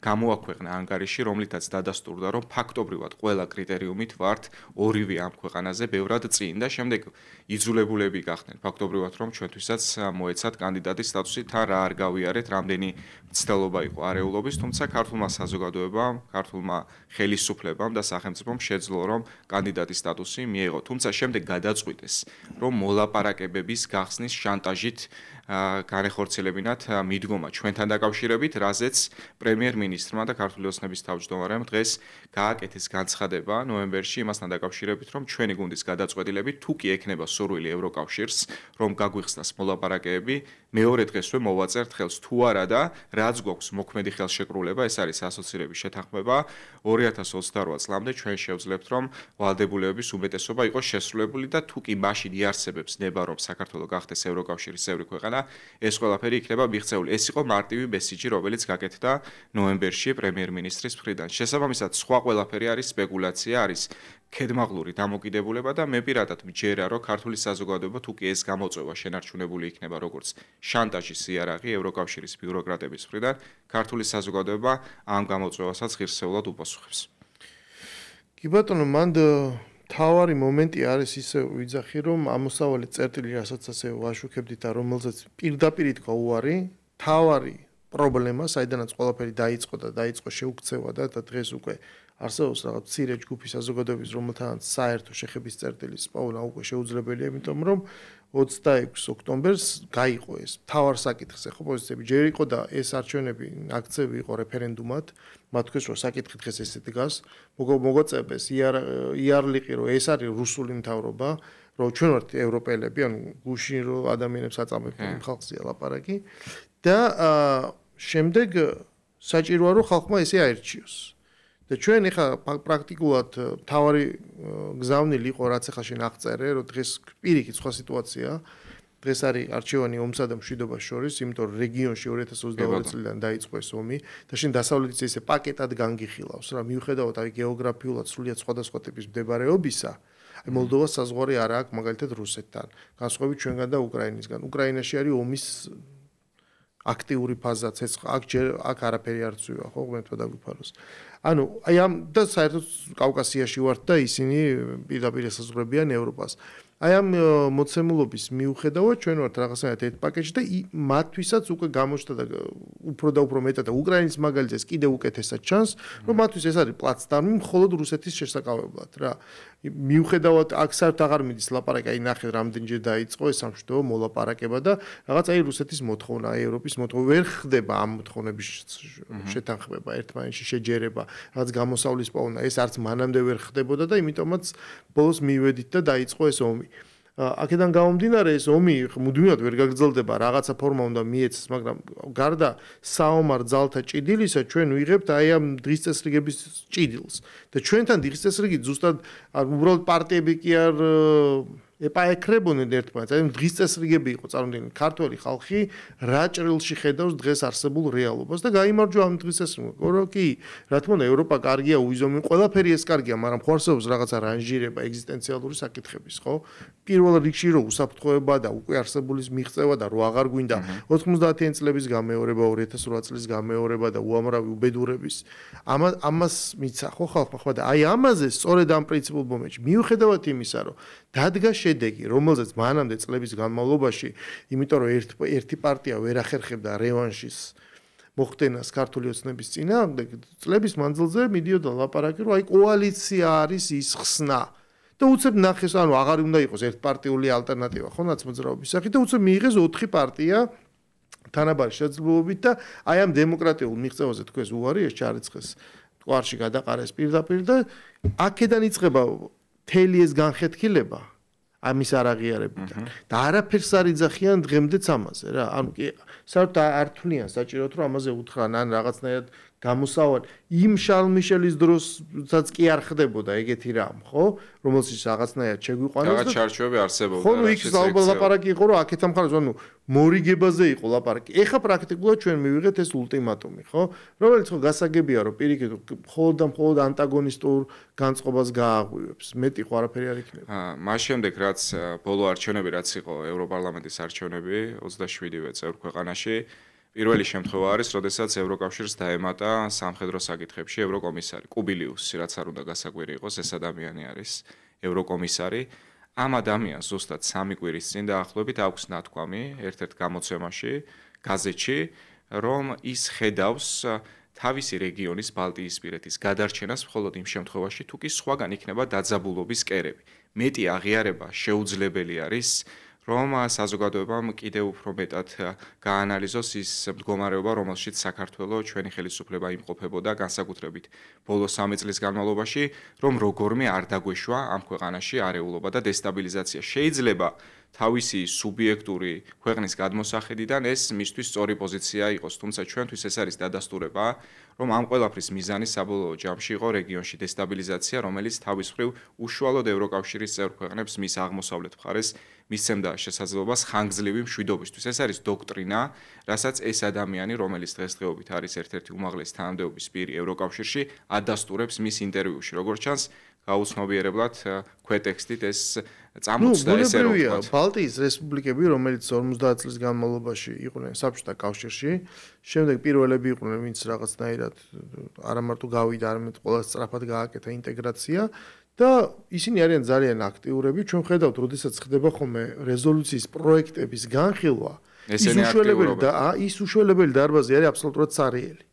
S2: გამოაქვეყნა ანგარიში, რომლითაც დადასტურდა, რომ ფაქტობრივად ყველა კრიტერიუმით ვართ ორივე ამ ქვეყანაზე ბევრად წინ და შემდეგ იძულებულები გახდნენ ფაქტობრივად, რომ ჩვენთვისაც მოეცათ კანდიდატის სტატუსი, თან რა არ გავიარეთ, რამდენი მცდელობა იყო არეულობის, თუმცა ქართულმა საზოგადოებამ, ქართულმა ხელისუფლებამ და სახელმწიფომ შეძლო, რომ კანდიდატის სტატუსი მიეღო. თუმცა შემდეგ გადაწყვიტეს, რომ მოლაპარაკებების გახსნის შანტაჟით განეხორციელებინათ მიდგომა ჩვენთან დაკავშირებით, რაზეც პრემიერ-მინისტრმა და ქართული ოცნების თავმჯდომარემ დღეს გააკეთეს განცხადება ნოემბერში იმასთან დაკავშირებით, რომ ჩვენი გუნდის გადაწყვეტილებით თუ კი ექნება სურვილი ევროკავშირს, რომ გაგვიხსნას მოლაპარაკებები, მეორე დღესვე მოვაწერთ ხელს თუ არა და რაც გვაქვს მოქმედი ხელშეკრულება, ეს არის ასოცირების შეთანხმება 2028 წლამდე ჩვენ შევძლებთ, რომ ვალდებულებების უმეტესობა იყოს შესრულებული და თუ კი მაშინ იარსებებს ნება, რომ საქართველო გახდეს ევროკავშირის წევრი ქვეყანა, ეს ყველაფერი იქნება მიღწეული. ეს იყო მარტივი მესიჯი, რომელიც გაკეთდა ნოემბერში პრემიერ-მინისტრის მხრიდან. შესაბამისად, სხვა ყველაფერი არის სპეკულაცია, არის ქედმაღლური დამოკიდებულება და მე პირადად მჯერა, რომ ქართული საზოგადოება თუ კი ეს გამოწვევა შენარჩუნებული იქნება როგორც შანტაჟის იარაღი ევროკავშირის ბიუროკრატების მხრიდან, ქართული საზოგადოება ამ გამოწვევასაც ღირსეულად უპასუხებს.
S1: კი ბატონო, მან თავარი მომენტი არის ისე ვიძახი, რომ ამოსავალი წერტილი, რასაც ასე ვაშუქებდით და რომელზეც პირდაპირ ითქვა უარი, თავარი პრობლემა, საიდანაც ყველაფერი დაიწყო და დაიწყო შეუქცევა და დღეს უკვე არსებობს რაღაც მცირე ჯგუფი საზოგადოების, რომელთანაც საერთო შეხების წერტილის პოვნა უკვე შეუძლებელია, იმიტომ რომ 26 ოქტომბერს გაიყო ეს მთავარ საკითხზე, ხო, პოზიციები ჯერ იყო და ეს არჩევნები აქცევი იყო რეფერენდუმად, მათ თქვეს რომ საკითხი დღეს ესე დგას, მოგვაწევეს იარლიყი რომ ეს არის რუსული მთავრობა, რომ ჩვენ ვართ ევროპელები, ანუ გუშინ რომ ადამიანებს აწამებთ ხალხზე ლაპარაკი და შემდეგ საჭიროა რომ ხალხმა ესე აერჩიოს. და ჩვენ ეხლა პრაქტიკულად თავარი გზავნილი იყო რაც ახლა შენ აღწერე, რომ დღეს პირიქით სხვა სიტუაცია. დღეს არის არჩევანი ომსა და მშვიდობას შორის, იმიტომ რომ რეგიონში 2022 წლიდან დაიწყო ეს ომი და შენ დასავლეთից ესე პაკეტად განგიხილავს, რა მიუხედავად აი გეოგრაფიულად სრულიად სხვადასხვა ტიპის მდებარეობისა. აი მოლდოვას საზღვარი არ აქვს მაგალითად რუსეთთან, განსხვავებით ჩვენგან და უკრაინისგან. უკრაინაში არის ომის აქტიური ფაზა, აქ არაფერი არ წვივა, ხო, მეთქვა დაგვიფაროს. ანუ აი ამ და საერთოდ კავკასიაში ვართ და ისინი პირდაპირ ესაზღვრებიან ევროპას. აი ამ მოცემულობის მიუხედავად ჩვენ ვართ რაღაცნაირად ერთ პაკეტში და მათთვისაც უკვე გამოჩნდა და უფრო და უფრო მეტად და უკრაინის მაგალითად კიდევ უკეთესად ჩანს, რომ მათთვის ეს არის პლაცდარმი მხოლოდ რუსეთის შესაკავებლად რა. მიუხედავად აქ საერთოდ აღარ მიდის ლაპარაკი, აი ნახეთ რამდენჯერ დაიწყო ეს სამშვიდობო მოლაპარაკება და რაღაც აი რუსეთის მოთხოვნა, აი ევროპის მოთხოვნა ვერ ხდება ამ მოთხოვნების შეთანხმება, ერთმანეთში შეჯერება, რაღაც გამოსავლის პოვნა, ეს არც მანამდე ვერ ხდებოდა და იმიტომაც ბოლოს მივედით და დაიწყო ეს ომი. აქედან გამომდინარე ეს ომი მუდმივად ვერ გაგრძელდება, რაღაცა ფორმა უნდა მიეცეს, მაგრამ გარდა საომარ ძალთა ჭიდილისა ჩვენ ვიღებთ აი ამ დღის წესრიგების ჭიდილს. და ჩვენთან დღის წესრიგი ზუსტად უბრალოდ პარტიები კი არ ეპაექრებოდნენ ერთმანეთს. აი დღის წესრიგები იყო წარმოდგენილი ქართველი ხალხი რა ჭრილში ხედავს დღეს არსებულ რეალობას და გაიმარჯვა ამ დღის წესრიგმა. რო კი, რა თქმა უნდა, ევროპა კარგია, უიზომი, ყველაფერი ეს კარგია, მაგრამ ხო არსებობს რაღაცა რანჟირება ეგზისტენციალური საკითხების, ხო? პირველ რიგში რო უსაფრთხოება და უკვე არსებულის მიღწევა და რო აღარ გვინდა 90-იან წლების გამეორება, 2008 წლის გამეორება და უამრავი უბედურების. ამას მიცა ხო ხალხმა, ხო და აი ამაზე სწორედ ამ პრინციპულ მომენტში მიუხედავად იმისა, რომ დადგა შედეგი, რომელზეც მანამდე წლების განმავლობაში, იმიტომ რომ ერთი პარტია ვერ ახერხებდა რევანშის მოხდენას ქართული ოცნების წინააღმდეგ, წლების მანძილზე მიდიოდა ლაპარაკი, რომ აი კოალიცია არის ის ხსნა. და უცებ ნახეს, ანუ აღარ უნდა იყოს ერთპარტიული ალტერნატივა, ხო, ნაცმოძრაობის სახით და უცებ მიიღეს 4 პარტია თანაბარი შეძლებლობით და აი ამ დემოკრატიულ მიღწევაზე თქვეს უარი, ეს ჩარიცხეს ტყუარში გადაყარეს პირდაპირ და აქედან იწყება მთელი ეს განხეთქილება ამის არაღიარებიდან და არაფერს არ იძახიან დღემდეც ამაზე რა. ანუ კი საერთოდ არ თვლიან საჭიროდ რომ ამაზე უთხრან ან რაღაცნაირად გამოსავალი იმ შარლ მიშელის დროსაც კი არ ხდებოდა ეგეთი რამ, ხო? რომელსაც რაღაცნაირად შეგვიყვანეს და
S2: რაღაც ჩარჩოები არსებობდა.
S1: ხო, იქ ლაპარაკი იყო რომ აქეთ ამ ხალხს, ანუ მორიგებაზე იყო ლაპარაკი. ეხა პრაქტიკულად ჩვენ მივიღეთ ეს ულტიმატუმი, ხო? რომელიც ხო გასაგებია რომ პირიქით მხოლოდ და მხოლოდ ანტაგონისტურ განწყობას გააღვივებს. მეტი ხო არაფერი არ იქნება.
S2: მას შემდეგ რაც ბოლო არჩევნები რაც იყო ევროპარლამენტის არჩევნები 27-ვე წევრ ქვეყანაში პირველი შემთხვევა არის, როდესაც ევროკავშირს დაემატა სამხედრო საკითხებში ევროკომისარი კუბილიუსი, რაც არ უნდა გასაკვირი იყოს, ეს ადამიანი არის ევროკომისარი. ამ ადამიანს ზუსტად 3 კვირის წინ დაახლოებით აქვს ნათქვამი ერთ-ერთ გამოცემაში, გაზეთში, რომ ის ხედავს თავისი რეგიონის ბალტიისპირეთის გადარჩენას მხოლოდ იმ შემთხვევაში, თუ კი სხვაგან იქნება დაძაბულობის კერები. მეტი აღიარება შეუძლებელი არის, რომ საზოგადოებამ კიდევ უფრო მეტად გაანალიზოს ის მდგომარეობა, რომელშიც საქართველოს ჩვენი ხელისუფლება იმყოფებოდა განსაკუთრებით ბოლო 3 წლის განმავლობაში, რომ როგორმე არ დაგვეშვა ამ ქვეყანაში არეულობა და დესტაბილიზაცია. შეიძლება თავისი სუბიექტური ქვეყნის გადმოსახედიდან ეს მისთვის სწორი პოზიცია იყოს, თუმცა ჩვენთვის ეს არის დადასტურება, რომ ამ ყველაფრის მიზანი საბოლოო ჯამში იყო რეგიონში დესტაბილიზაცია, რომელიც თავის მხრივ უშუალოდ ევროკავშირის წევრ ქვეყნებს მის აღმოსავლეთ მხარეს მისცემდა შესაძლებლობას ხანგრძლივი მშვიდობისთვის. ეს არის დოქტრინა, რასაც ეს ადამიანი, რომელიც დღესდღეობით არის ერთ-ერთი უმაღლესი თანამდებობის პირი ევროკავშირში, ადასტურებს მის ინტერვიუში. როგორც ჩანს, გაუცნობიერებლად ქვეტექსტით ეს წამოწდა ესე რომ ვთქვათ.
S1: ბალტიის რესპუბლიკები, რომელიც 50 წლის განმავლობაში იყვნენ საბჭოთა კავშირში, შემდეგ პირველები იყვნენ, ვინც რაღაცნაირად არამარტო გავიდა, არამედ ყველაზე სწრაფად გააკეთა ინტეგრაცია და ისინი არიან ძალიან აქტიურები. ჩვენ ხედავთ, როდესაც ხდება ხოლმე რეზოლუციის პროექტების განხილვა, ის უშველებელი დარბაზი არის აბსოლუტურად სარიელი.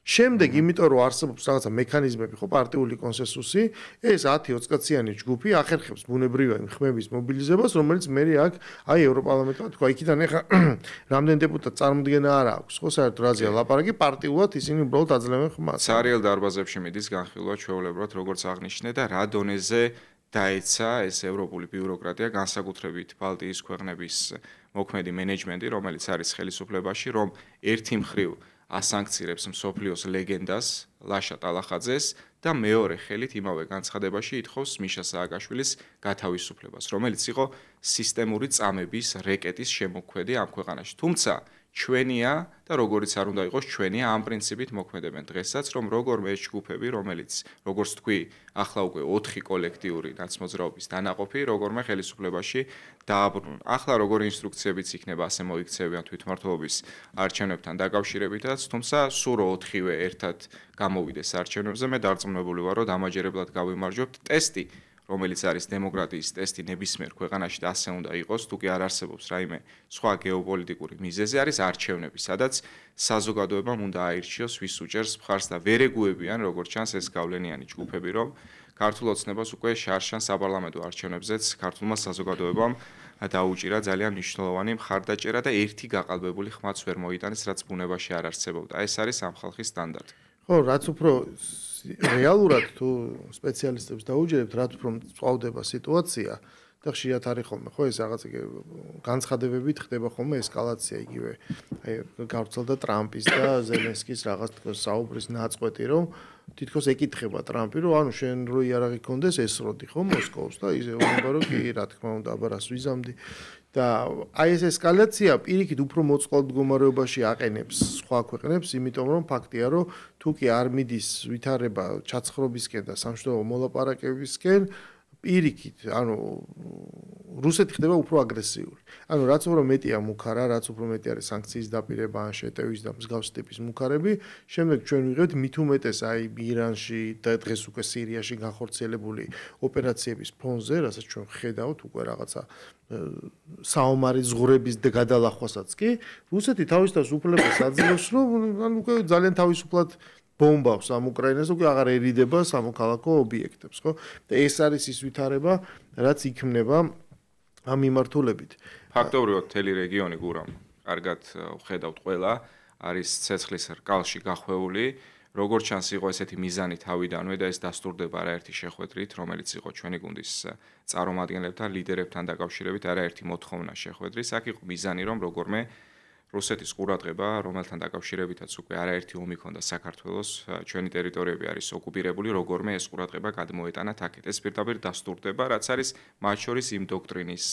S1: შემდეგ, იმიტომ რომ არსებობს რაღაცა მექანიზმები, ხო, პარტიული კონსენსუსი, ეს 10-20-წიანი ჯგუფი ახერხებს ბუნებრივი ხმების მობილიზებას, რომელიც მე აქ აი ევროპარლამენტმა თქვა, იქიდან ეხა რამდენ დეპუტატ წარმოდგენა არ აქვს, ხო, საერთოდ რაზეა ლაპარაკი, პარტიულად ისინი უბრალოდ აძლევენ ხმას.
S2: სარიელ დარბაზებში მიდის განხილვა ჩვეულებრივად, როგორც აღნიშნე და რა დონეზე დაეცა ეს ევროპული ბიუროკრატია, განსაკუთრებით ბალტიის ქვეყნების მოქმედი მენეჯმენტი, რომელიც არის ხელისუფლებაში, რომ ერთი მხრივ ასანქცირებს მსოფლიოს ლეგენდას ლაშა ტალახაძეს და მეორე ხელით იმავე განცხადებაში ითხოვს მიშა სააკაშვილის გათავისუფლებას, რომელიც იყო სისტემური წამების რეკეტის შემოქმედი ამ ქვეყანაში. თუმცა ჩვენია და როგორიც არ უნდა იყოს ჩვენია ამ პრინციპით მოქმედებენ დღესაც, რომ როგორმე ეს ჯგუფები, რომელიც როგორც თქვი, ახლა უკვე 4 კოლექტიური ნაცმოძრაობის დანაყოფი, როგორმე ხელისუფლებაში დააბრუნონ. ახლა როგორი ინსტრუქციებიც იქნება ასე მოიქცევიან თვითმმართველობის არჩევნებთან დაკავშირებითაც, თუმცა სულ 4-ვე ერთად გამოვიდეს არჩევნებზე, მე დარწმუნებული ვარ, რომ დამაჯერებლად გავიმარჯვებთ. ტესტი, რომელიც არის დემოკრატიის ტესტი ნებისმიერ ქვეყანაში და ასე უნდა იყოს, თუ კი არ არსებობს რაიმე სხვა გეოპოლიტიკური მიზეზი, არის არჩევნები, სადაც საზოგადოებამ უნდა აირჩიოს ვის უჭერს მხარს და ვერ ეგუებიან, როგორც ჩანს ეს გავლენიანი ჯგუფები, რომ ქართულ ოცნებას უკვე შარშან საპარლამენტო არჩევნებზეც ქართულმა საზოგადოებამ დაუჭირა ძალიან მნიშვნელოვანი მხარდაჭერა და ერთი გაყალბებული ხმაც ვერ მოიტანეს, რაც ბუნებაში არ არსებობდა. ეს არის ამ ხალხის სტანდარტი.
S1: ხო, რაც უფრო რეალურად თუ სპეციალისტებს დაუჯერებთ, რაც უფრო მწვავდება სიტუაცია და ხშირად არის ხოლმე, ხო, ეს რაღაც განცხადებებით ხდება ხოლმე ესკალაცია იგივე. აი, გავრცელდა ტრამპის და ზელენსკის რაღაც საუბრის ნაწყვეტი, რომ თითქოს ეკითხება ტრამპი, რომ ანუ შენ რო იარაღი გქონდეს ესროდი, ხო, მოსკოვს და ისე უნდა რომ კი, რა თქმა უნდა, აბა რას ვიზამდი. და აი ეს ესკალაცია პირიქით უფრო მოწყალ მდგომარეობაში აყენებს სხვა ქვეყნებს, იმიტომ რომ ფაქტია, რომ თუ კი არ მიდის ვითარება ჩაცხრობისკენ და სამშვიდობო მოლაპარაკებისკენ, პირიქით, ანუ რუსეთი ხდება უფრო აგრესიული. ანუ რაც უფრო მეტია მუქარა, რაც უფრო მეტი არის სანქციის დაპირება, ან შეტევის და მსგავსი ტიპის მუქარები, შემდეგ ჩვენ ვიღებთ მით უმეტეს აი ირანში და დღეს უკვე სირიაში განხორციელებული ოპერაციების ფონზე, რასაც ჩვენ ხედავთ უკვე რაღაცა საომარი ზღურების გადალახვასაც კი, რუსეთი თავისთავად უფლებას აძლევს, რომ ანუ უკვე ძალიან თავისუფლად ბომბავს ამ უკრაინას, უკვე აღარ ერიდება სამოქალაქო ობიექტებს, ხო? და ეს არის ის ვითარება, რაც იქმნება ამ მიმართულებით.
S2: ფაქტობრივად მთელი რეგიონი გურამ, კარგად ვხედავთ ყველა, არის ცეცხლის რკალში გახვეული, როგორც ჩანს იყო ესეთი მიზანი თავიდანვე და ეს დასტურდება არაერთი შეხვედრით, რომელიც იყო ჩვენი გუნდის წარმომადგენლებთან, ლიდერებთან დაკავშირებით არაერთი მოთხოვნა შეხვედრის. აქ იყო მიზანი, რომ როგორმე რუსეთის ყურადღება, რომელთან დაკავშირებითაც უკვე არაერთი ომი ჰქონდა საქართველოს, ჩვენი ტერიტორიები არის ოკუპირებული, როგორმე ეს ყურადღება გადმოეტანათ აქეთ. ეს პირდაპირ დასტურდება, რაც არის მათ შორის იმ დოქტრინის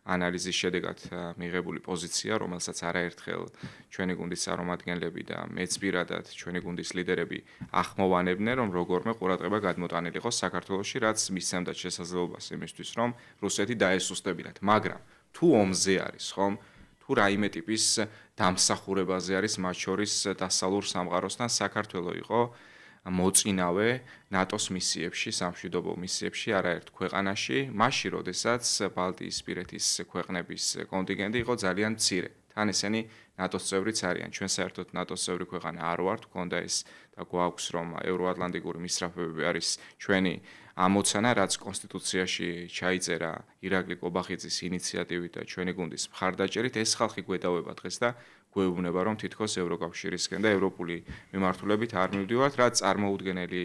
S2: ანალიზის შედეგად მიღებული პოზიცია, რომელსაც არაერთხელ ჩვენი გუნდის წარმომადგენლები და მეც პირადად ჩვენი გუნდის ლიდერები ახმოვანებდნენ, რომ როგორმე ყურადღება გადმოტანილიყო საქართველოში, რაც მისცემდა შესაძლებლობას იმისთვის, რომ რუსეთი დაესუსტებინათ. მაგრამ თუ ომზე არის, ხომ? თუ რაიმე ტიპის დამსახურებაზე არის მათ შორის დასავლურ სამყაროსთან საქართველო იყო მოწინავე ნატოს მისიებში, სამშვიდობო მისიებში არაერთ ქვეყანაში, მაშინ როდესაც ბალტიისპირეთის ქვეყნების კონტინგენტი იყო ძალიან მცირე. თან ესენი ნატოს წევრიც არიან. ჩვენ საერთოდ ნატოს წევრი ქვეყანა არ ვართ, გქონდა ეს და გვაქვს რომ ევროატლანტიკური მისწრაფებები არის ჩვენი ამოცანა, რაც კონსტიტუციაში ჩაიწერა ირაკლი კობახიძის ინიციატივით და ჩვენი გუნდის მხარდაჭერით. ეს ხალხი გვედავება დღეს და გვეუბნება რომ თითქოს ევროკავშირისკენ და ევროპული მიმართულებით არ მივდივართ, რაც წარმოუდგენელი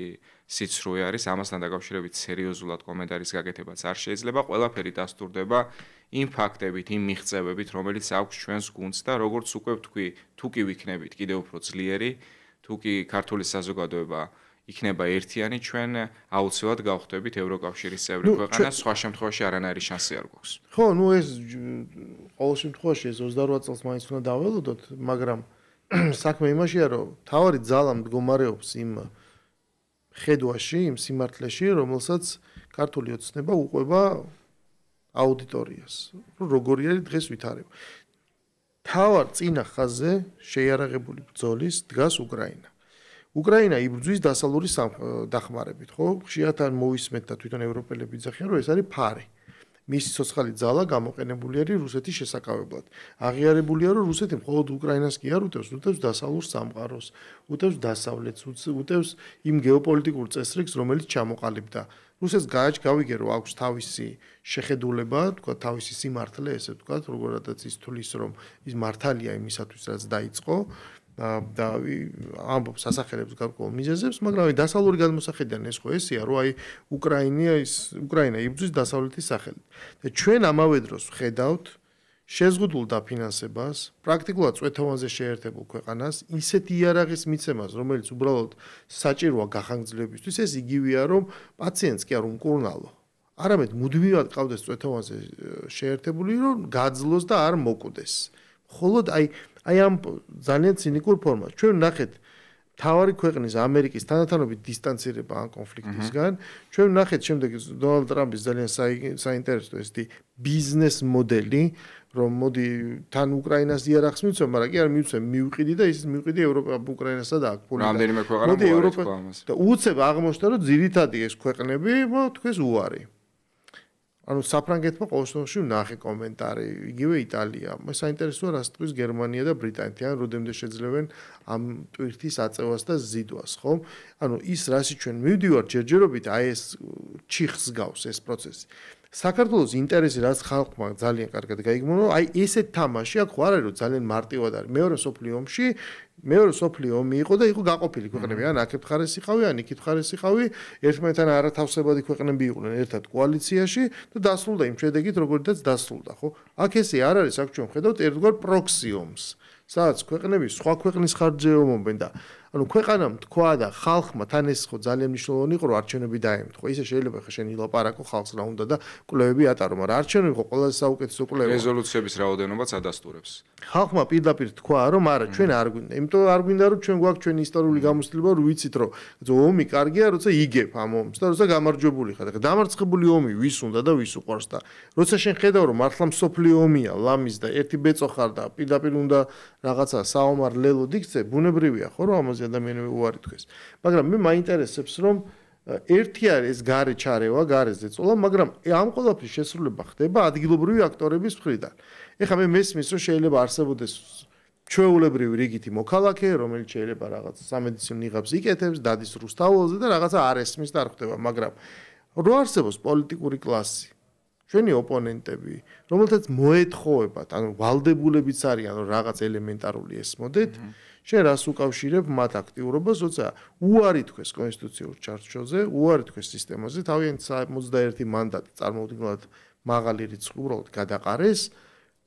S2: სიცრუე არის. ამასთან დაკავშირებით სერიოზულად კომენტარის გაკეთებაც არ შეიძლება. ყველაფერი დასტურდება იმ ფაქტებით, იმ მიღწევებით, რომელიც აქვს ჩვენს გუნდს და როგორც უკვე ვთქვი, თუ კი ვიქნებით კიდევ უფრო ძლიერი, თუ კი ქართული საზოგადოება იქნება ერთიანი, ჩვენ აუცილებლად გავხდებით ევროკავშირის წევრი ქვეყანა, სხვა შემთხვევაში არანაირი შანსი არ გვაქვს.
S1: ხო, ეს ყოველ შემთხვევაში ეს 28 წელს მაინც უნდა დაველოდოთ, მაგრამ საქმე იმაშია, რომ თავარი ძალა მდგომარეობს იმ ხედვაში, იმ სიმართლეში, რომელსაც ქართული ოცნება უყვება აუდიტორიას. როგორი არის დღეს ვითარება. თავარ წინა ხაზზე შეიარაღებული ბრძოლის დგას უკრაინა. უკრაინა იბრძვის დასავლური დახმარებით, ხო? ხშირად მოვისმენთ და თვითონ ევროპელები ძახიან, რომ ეს არის ფარი. მისი ცოცხალი ძალა გამოყენებული არის რუსეთის შესაკავებლად. აღიარებულია, რომ რუსეთი მხოლოდ უკრაინას კი არ უტევს, უტევს დასავლურ სამყაროს, უტევს დასავლეთს, უტევს იმ გეოპოლიტიკურ წესრიგს, რომელიც ჩამოყალიბდა. რუსეთს გავიგე, რომ აქვს თავისი შეხედულება, თქვა თავისი სიმართლე, ესე ვთქვა, როგორადაც ის თulis, რომ ის მართალია იმისათვის, რაც დაიწყო. და ამბობს ასახელებს გარკვეულ მიზეზებს, მაგრამ აი დასავლური გადმოსახედიდან ეს ხო ესეა, რომ აი უკრაინა იბრძვის დასავლეთის სახელით. და ჩვენ ამავე დროს ვხედავთ შეზღუდულ დაფინანსებას, პრაქტიკულად წვეთოვანზე შეერთებულ ქვეყანას, ისეთ იარაღის მიცემას, რომელიც უბრალოდ საჭიროა გახანგრძლივებისთვის, ეს იგივეა, რომ პაციენტს კი არ უმკურნალო. არამედ მუდმივად ყავდეს წვეთოვანზე შეერთებული, რომ გაძლოს და არ მოკვდეს. მხოლოდ აი ამ ძალიან ცინიკურ ფორმას. ჩვენ ვნახეთ თავარი ქვეყნის ამერიკის თანათანობით დისტანცირება ამ კონფლიქტისგან. ჩვენ ვნახეთ შემდეგ დონალდ ტრამპის ძალიან საინტერესო ესეთი ბიზნეს მოდელი, რომ მოდი თან უკრაინას იარაღს მივცემ, მაგრამ კი არ მივცემ, მივყიდი და ის მივყიდი ევროპა უკრაინასა და აქ ფული.
S2: რამდენიმე ქვეყანა მოარეთ ამას.
S1: და უცებ აღმოჩნდა, რომ ძირითადი ეს ქვეყნები, თქვენს უარი. ანუ საფრანგეთმა ყოველ შემთხვევაში ვნახე კომენტარი, იგივე იტალია. საინტერესოა რას თქვის გერმანია და ბრიტანეთი, ან როდემდე შეძლებენ ამ ტვირთის აწევას და ზიდვას, ხო? ანუ ის რასი ჩვენ მივდივართ ჯერჯერობით, აი ეს ჩიხს გავს ეს პროცესი. საქართველოს ინტერესი რაც ხალხმა ძალიან კარგად გაიგმონა, აი ესეთ თამაში აქ ხო არ არის რომ ძალიან მარტივად არის. მეორე სოფლიო ომი იყო და იყო გაყოფილი ქვეყნები, ან აქეთ ხარეს იყავი, ან იქით ხარეს იყავი, ერთმანეთთან არათავსებადი ქვეყნები იყვნენ ერთად კოალიციაში და დასრულდა იმ შედეგით, როგორიც დასრულდა, ხო? აქ ესე არ არის, აქ ჩვენ ხედავთ ერთგვარ პროქსი ომს, სადაც ქვეყნები სხვა ქვეყნის ხარჯზე ომობენ და ანუ ქვეყანამ თქვა და ხალხმა თან ეს ხო ძალიან მნიშვნელოვანი იყო რომ არჩევნები დაემთხვა. ისე შეიძლება ხა შენ ილაპარაკო ხალხს რა უნდა და კვლევები ატარო, მაგრამ არჩევნები ხო ყველაზე საუკეთესო კვლევაა.
S2: რეზოლუციების რაოდენობაც ადასტურებს.
S1: ხალხმა პირდაპირ თქვა რომ არა, ჩვენ არ გვინდა. იმიტომ არ გვინდა რომ ჩვენ გვაქვს ჩვენი ისტორიული გამოცდილება, რომ ვიცით რომ ომი კარგია, როცა იგებ ამ ომს და როცა გამარჯვებული ხარ. ხა დამარცხებული ომი ვის უნდა და ვის უყვარს და როცა შენ ხედავ რომ მართლა მსოფლიო ომია, ლამის და ერთი ბეწო ხარ და პირდაპირ უნდა რაღაცა საომარ ლელოდ იქცე, ბუნებრივია ხო რომ ამაზე ადამიანები უარი თქვეს. მაგრამ მე მაინტერესებს რომ ერთი არის ეს გარე ჩარევა, გარე ზეწოლა, მაგრამ ამ ყველაფრის შესრულება ხდება ადგილობრივი აქტორების მხრიდან. ეხლა მე მესმის რომ შეიძლება არსებობდეს ჩვეულებრივი რიგითი მოქალაქე, რომელიც შეიძლება რაღაც სამედიცინო ნიღაბს იკეთებს, დადის რუსთაველზე და რაღაცა არ ესმის და არ ხდება, მაგრამ რო არსებობს პოლიტიკური კლასი, ჩვენი ოპონენტები, რომელთაც მოეთხოვებათ, ანუ ვალდებულებიც არიან რომ რაღაც ელემენტარული ესმოდეთ, შენ რას უკავშირებ მათ აქტიურობას, როცა უარი თქვეს კონსტიტუციურ ჩარჩოზე, უარი თქვეს სისტემაზე, თავიანთი 61 მანდატი წარმოუდგენლად მაღალი რიცხვი უბრალოდ გადაყარეს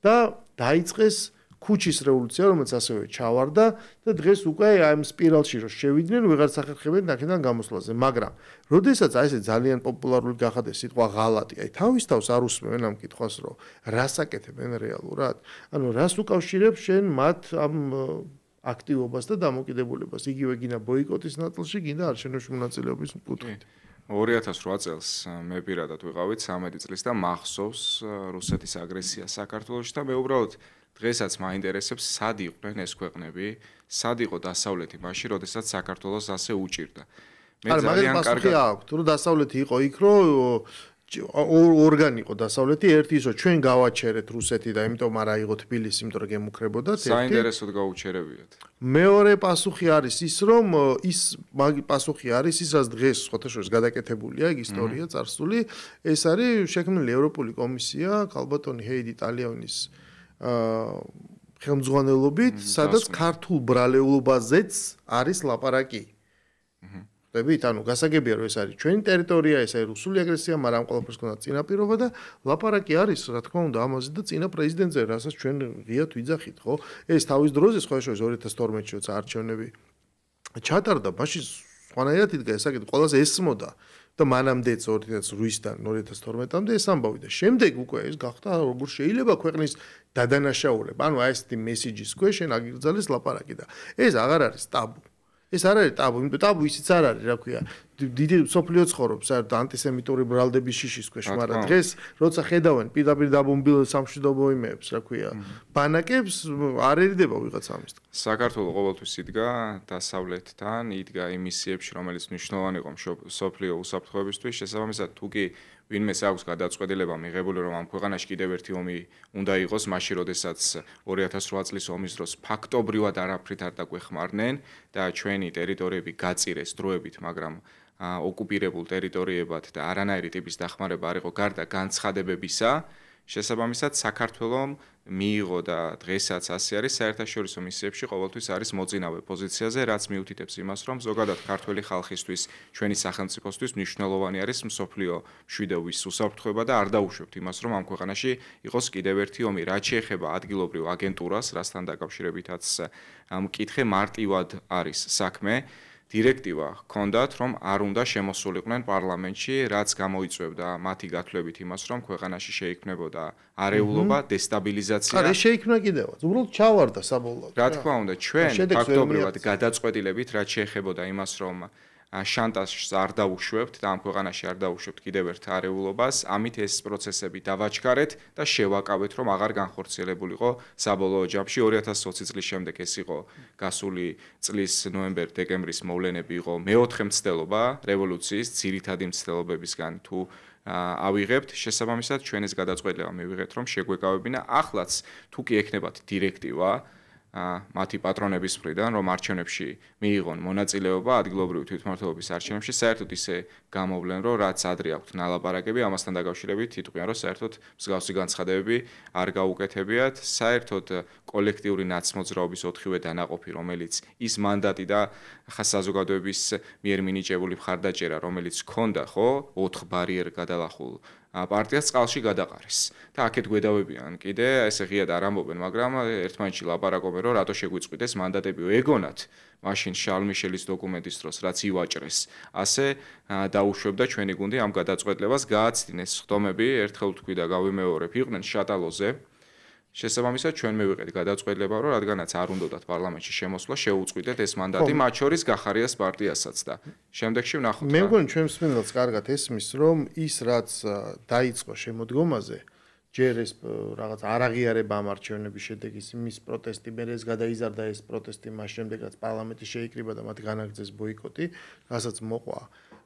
S1: და დაიწყეს ქუჩის რევოლუცია, რომელიც ასევე ჩავარდა და დღეს უკვე ამ სპირალში რო შევიდნენ, ვეღარ სახერხებენ აქედან გამოსვლაზე, მაგრამ როდესაც აი ესე ძალიან პოპულარული გახადეს სიტყვა ღალატი, აი თავის თავს არ უსმენ ამ კითხვას, რომ რას აკეთებენ რეალურად? ანუ რას უკავშირებ შენ მათ ამ აქტივობას და დამოკიდებულებას, იგივე გინდა ბოიკოტის ნაწილში, გინდა არჩევნებში მონაწილეობის კუთხით.
S2: 2008 წელს მე პირადად ვიყავით 13 წლის და მახსოვს რუსეთის აგრესია საქართველოში და მე უბრალოდ დღესაც მაინტერესებს სად იყვნენ ეს ქვეყნები, სად იყო დასავლეთი მაშინ, როდესაც საქართველოს ასე უჭირდა.
S1: მე ძალიან კარგი აქვს, რომ დასავლეთი იყო იქ, რომ ორგანი იყო დასავლეთი, ერთი ისო ჩვენ გავაჩერეთ რუსეთი და იმიტომ არ აიღო თბილისი, იმიტომ რომ გემუქრებოდათ.
S2: საინტერესოდ გაუჩერებიათ.
S1: მეორე პასუხი არის ის, რომ პასუხი არის ის, რაც დღეს ხოთაშორის გადაკეთებულია, ეგ ისტორია წარსული, ეს არის შექმნილი ევროპული კომისია, ქალბატონი ჰეიდი ტალიონის ხელმძღვანელობით, სადაც ქართულ ბრალეულობაზეც არის ლაპარაკი. ხდებით, ანუ გასაგებია რომ ეს არის ჩვენი ტერიტორია, ეს არის რუსული აგრესია, მაგრამ ამ ყველაფერს ქონდა წინაპირობა და ლაპარაკი არის, რა თქმა უნდა, ამაზე და წინა პრეზიდენტზე, რასაც ჩვენ ღიად ვიძახით, ხო? ეს თავის დროზე სხვადასხვა 2012-ში როცა არჩევნები ჩატარდა, მაშინ სხვანაირად იდგა ეს საკითხი, ყველაზე ესმოდა და მანამდეც 2008-დან 2012-მდე ეს ამბავი და შემდეგ უკვე ეს გახდა როგორ შეიძლება ქვეყნის დადანაშაულება. ანუ აი ესეთი მესიჯის ქვეშ შენ აგიგრძელეს ლაპარაკი და ეს აღარ არის ტაბუ. ეს არ არის ტაბუ, იმიტომ ტაბუ ისიც არ არის, რა ქვია. დიდი სოფლიო ცხოვრობს ანტისემიტური ბრალდების შიშის ქვეშ, მაგრამ დღეს როცა ხედავენ პირდაპირ დაბომბილ სამშვიდობო იმეებს, რა ქვია, ბანაკებს არ ერიდება ვიღაც ამის.
S2: საქართველოს ყოველთვის იდგა დასავლეთთან, იდგა იმ მისიებში, რომელიც მნიშვნელოვანი იყო სოფლიო უსაფრთხოებისთვის, შესაბამისად თუ კი ვინმეს აქვს გადაწყვეტილება მიღებული, რომ ამ ქვეყანაში კიდევ ერთი ომი უნდა იყოს, მაშინ როდესაც 2008 წლის ომის დროს ფაქტობრივად არაფრით არ დაგვეხმარნენ და ჩვენი ტერიტორიები გაწირეს დროებით, მაგრამ ოკუპირებულ ტერიტორიებად და არანაირი ტიპის დახმარება არ იყო გარდა განცხადებებისა, შესაბამისად საქართველოს მიიღო და დღესაც ასე არის საერთაშორისო მისიებში ყოველთვის არის მოწინავე პოზიციაზე, რაც მიუთითებს იმას, რომ ზოგადად ქართველი ხალხისთვის, ჩვენი სახელმწიფოსთვის მნიშვნელოვანი არის მსოფლიო მშვიდობის უსაფრთხოება და არ დაუშვებთ იმას, რომ ამ ქვეყანაში იყოს კიდევ ერთი ომი. რაც შეეხება ადგილობრივ აგენტურას, რასთან დაკავშირებითაც მკითხე მარტივად არის საქმე. დირექტივა ჰქონდათ, რომ არ უნდა შემოსულიყვნენ პარლამენტში, რაც გამოიწვევდა მათი გათვლებით იმას, რომ ქვეყანაში შეიქმნებოდა არეულობა, დესტაბილიზაცია.
S1: არა, შეიქმნა კიდევაც. უბრალოდ ჩავარდა საბოლოოდ.
S2: რა თქმა უნდა, ჩვენ ფაქტობრივად გადაწყვეტილებით, რაც შეეხებოდა იმას, რომ შანტაჟს არ დაუშვებთ და ამ ქვეყანაში არ დაუშვებთ კიდევ ერთ არეულობას, ამით ეს პროცესები დავაჩქარეთ და შევაკავეთ, რომ აღარ განხორციელებულიყო საბოლოო ჯამში 2020 წლის შემდეგ ეს იყო გასული წლის ნოემბერ-დეკემბრის მოვლენები იყო მეოთხე მცდელობა რევოლუციის ძირითადი მცდელობებისგან თუ ავიღებთ, შესაბამისად ჩვენ ეს გადაწყვეტილება მივიღეთ, რომ შეგვეკავებინა. ახლაც თუ კი ექნებათ დირექტივა მათი პატრონების მხრიდან, რომ არჩევნებში მიიღონ მონაწილეობა ადგილობრივი თვითმმართველობის არჩევნებში, საერთოდ ისე გამოვლენ, რომ რაც ადრე აქვთ ნალაპარაკები, ამასთან დაკავშირებით იტყვიან, რომ საერთოდ მსგავსი განცხადებები არ გაუკეთებიათ, საერთოდ კოლექტიური ნაცმოძრაობის 4-ვე დანაყოფი, რომელიც ის მანდატი და საზოგადოების მიერ მინიჭებული მხარდაჭერა, რომელიც ჰქონდა, ხო, 4 ბარიერ გადალახულ პარტიას წყალში გადაყარეს. და აქეთ გვედავებიან კიდე, ესე ღიად არ ამბობენ, მაგრამ ერთმანეთში ლაპარაკობენ, რომ რატო შეგვიწყვიტეს მანდატები ეგონათ. მაშინ შარლ მიშელის დოკუმენტის დროს, რაც ივაჭრეს, ასე დაუშვებდა ჩვენი გუნდი ამ გადაწყვეტილებას, გააცდინეს ხდომები, ერთხელ თქვი და გავიმეორებ, იყვნენ შატალოზე. შესაბამისად ჩვენ მივიღეთ გადაწყვეტილება, რომ რადგანაც არ უნდათ პარლამენტში შემოსვლა, შეუწყვიტეთ ეს მანდატი, მათ შორის გახარიას პარტიასაც და შემდეგში ვნახოთ.
S1: მე მგონი ჩვენ მსმენელს კარგად ესმის, რომ ის რაც დაიწყო შემოდგომაზე, ჯერ ეს რაღაც არაღიარება ამ არჩევნების შედეგის იმის პროტესტი, მე ეს გადაიზარდა ეს პროტესტი, მას შემდეგაც პარლამენტი შეიკრიბა და მათ განაგრძეს ბოიკოტი, რასაც მოყვა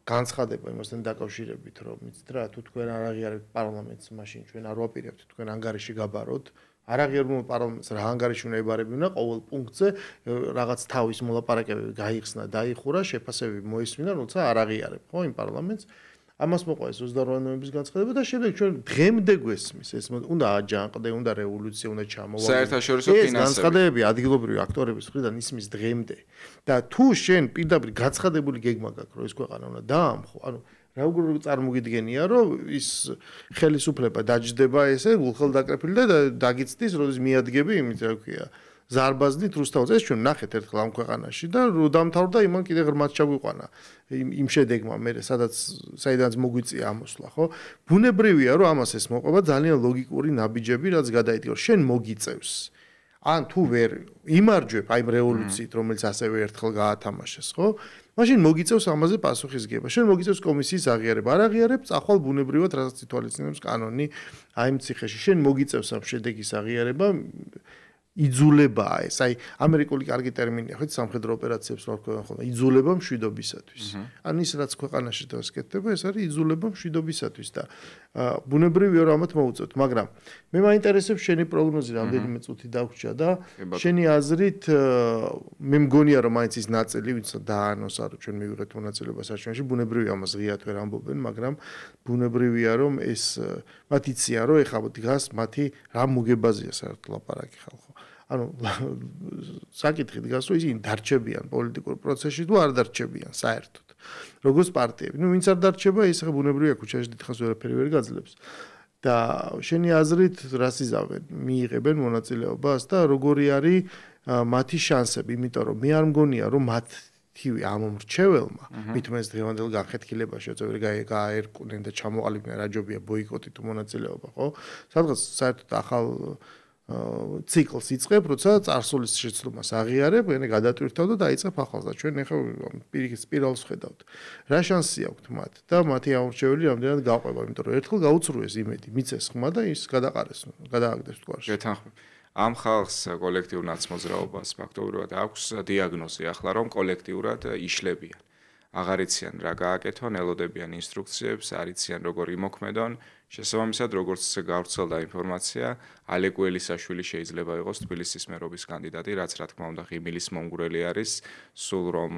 S1: განცხადება იმასთან დაკავშირებით, რომ იცით რა, თუ თქვენ არაღიარებთ პარლამენტს, მაშინ ჩვენ არ ვაპირებთ თქვენ ანგარიში გაბაროთ. არაღიარებულ პარლამენტს რა ანგარიში უნდა ებარებინა, ყოველ პუნქტზე რაღაც თავის მოლაპარაკებები გაიხსნა, დაიხურა, შეფასებები მოისმინა, როცა არაღიარებ, ხო, იმ პარლამენტს. ამას მოყვა ეს 28 ნოემბრის განცხადება და შემდეგ ჩვენ დღემდე გვესმის ეს უნდა აჯანყდე, უნდა რევოლუცია, უნდა ჩამოვალ.
S2: საერთაშორისო
S1: ფინანსები. ეს
S2: ფინანსები.
S1: განცხადებები ადგილობრივი აქტორების მხრიდან ისმის დღემდე. და თუ შენ პირდაპირ გაცხადებული გეგმა გაქვს, რომ ეს ქვეყანა უნდა დაამხო, ანუ როგორ წარმოგიდგენია, რომ ის ხელისუფლება დაჯდება ესე გულხელდაკრეფილი და დაგიცდის, როდის მიადგები იმით, რა ქვია, ზარბაზნით რუსთაველს. ეს ჩვენ ნახეთ ერთხელ ამ ქვეყანაში და დამთავრდა იმან კიდე ღრმად ჩაგვიყვანა იმ შედეგმა, მე საიდანაც მოგვიწია ამოსვლა, ხო? ბუნებრივია, რომ ამას ეს მოყვება ძალიან ლოგიკური ნაბიჯები, რაც გადაიდგა. შენ მოგიწევს. ან თუ ვერ იმარჯვებ აი ამ რევოლუციით, რომელიც ასევე ერთხელ გაათამაშეს, ხო? მაშინ მოგიწევს ამაზე პასუხისგება. შენ მოგიწევს კომისიის აღიარება. არ აღიარებ, წახვალ ბუნებრივად რასაც ითვალისწინებს კანონი აი ამ ციხეში. შენ მოგიწევს ამ შედეგის აღიარება. იძულებაა ეს. აი, ამერიკული კარგი ტერმინია, ხო, სამხედრო ოპერაციებს რო ქვევენ ხოლმე, იძულება მშვიდობისათვის. ან ის რაც ქვეყანაში დღეს კეთდება, ეს არის იძულება მშვიდობისათვის და ბუნებრივია რომ ამათ მოუწევთ, მაგრამ მე მაინტერესებს შენი პროგნოზი, რამდენიმე წუთი დაგვრჩა და შენი აზრით მე მგონია რომ მაინც ის ნაწილი, ვინც დაანონსა რომ ჩვენ მივიღეთ მონაწილეობას არჩევნებში, ბუნებრივია ამას ღიად ვერ ამბობენ, მაგრამ ბუნებრივია რომ ეს მათ იციან რომ ეხლა დგას მათი რა მოგებაზია საერთოდ ლაპარაკი ხალხო. ანუ საკითხი დგას რომ ისინი დარჩებიან პოლიტიკურ პროცესში თუ არ დარჩებიან საერთოდ. როგორც პარტიები. ნუ ვინც არ დარჩება, ის ახლა ბუნებრივია ქუჩაში დიდხანს ვერაფერი ვერ გაძლებს. და შენი აზრით რას იზავენ? მიიღებენ მონაწილეობას და როგორი არის მათი შანსები, იმიტომ რომ მე არ მგონია რომ მათივე ამ მრჩეველმა მithumes დღევანდელ განხეთქილებაში წევრი გაერკვნენ და ჩამოყალიბდნენ რაჯობია ბოიკოტი თუ მონაწილეობა, ხო? სადღაც საერთოდ ახალ ციკლს იწყებ, როცა წარსულის შეცდომას აღიარებ, ეგ გადატვირთავ და დაიწყებ ახალს და ჩვენ ახლა სპირალს ხედავთ. რა შანსი აქვთ მათ და მათი ამორჩეველი რამდენად გაყვება, იმიტომ რომ ერთხელ გაუცრუეს იმედი, მიწეს ხმა და ის გადაყარეს, გადააგდეს თვალში.
S2: გეთანხმები. ამ ხალხს კოლექტიურ ნაცმოძრაობას ფაქტობრივად აქვს დიაგნოზი ახლა რომ კოლექტიურად იშლებიან. აღარ იციან რა გააკეთონ, ელოდებიან ინსტრუქციებს, არ იციან როგორ იმოქმედონ. შესაბამისად, როგორც გავრცელდა ინფორმაცია, ალეკ ველისაშვილი შეიძლება იყოს თბილისის მერობის კანდიდატი, რაც რა თქმა უნდა ღიმილის მომგვრელი არის, სულ რომ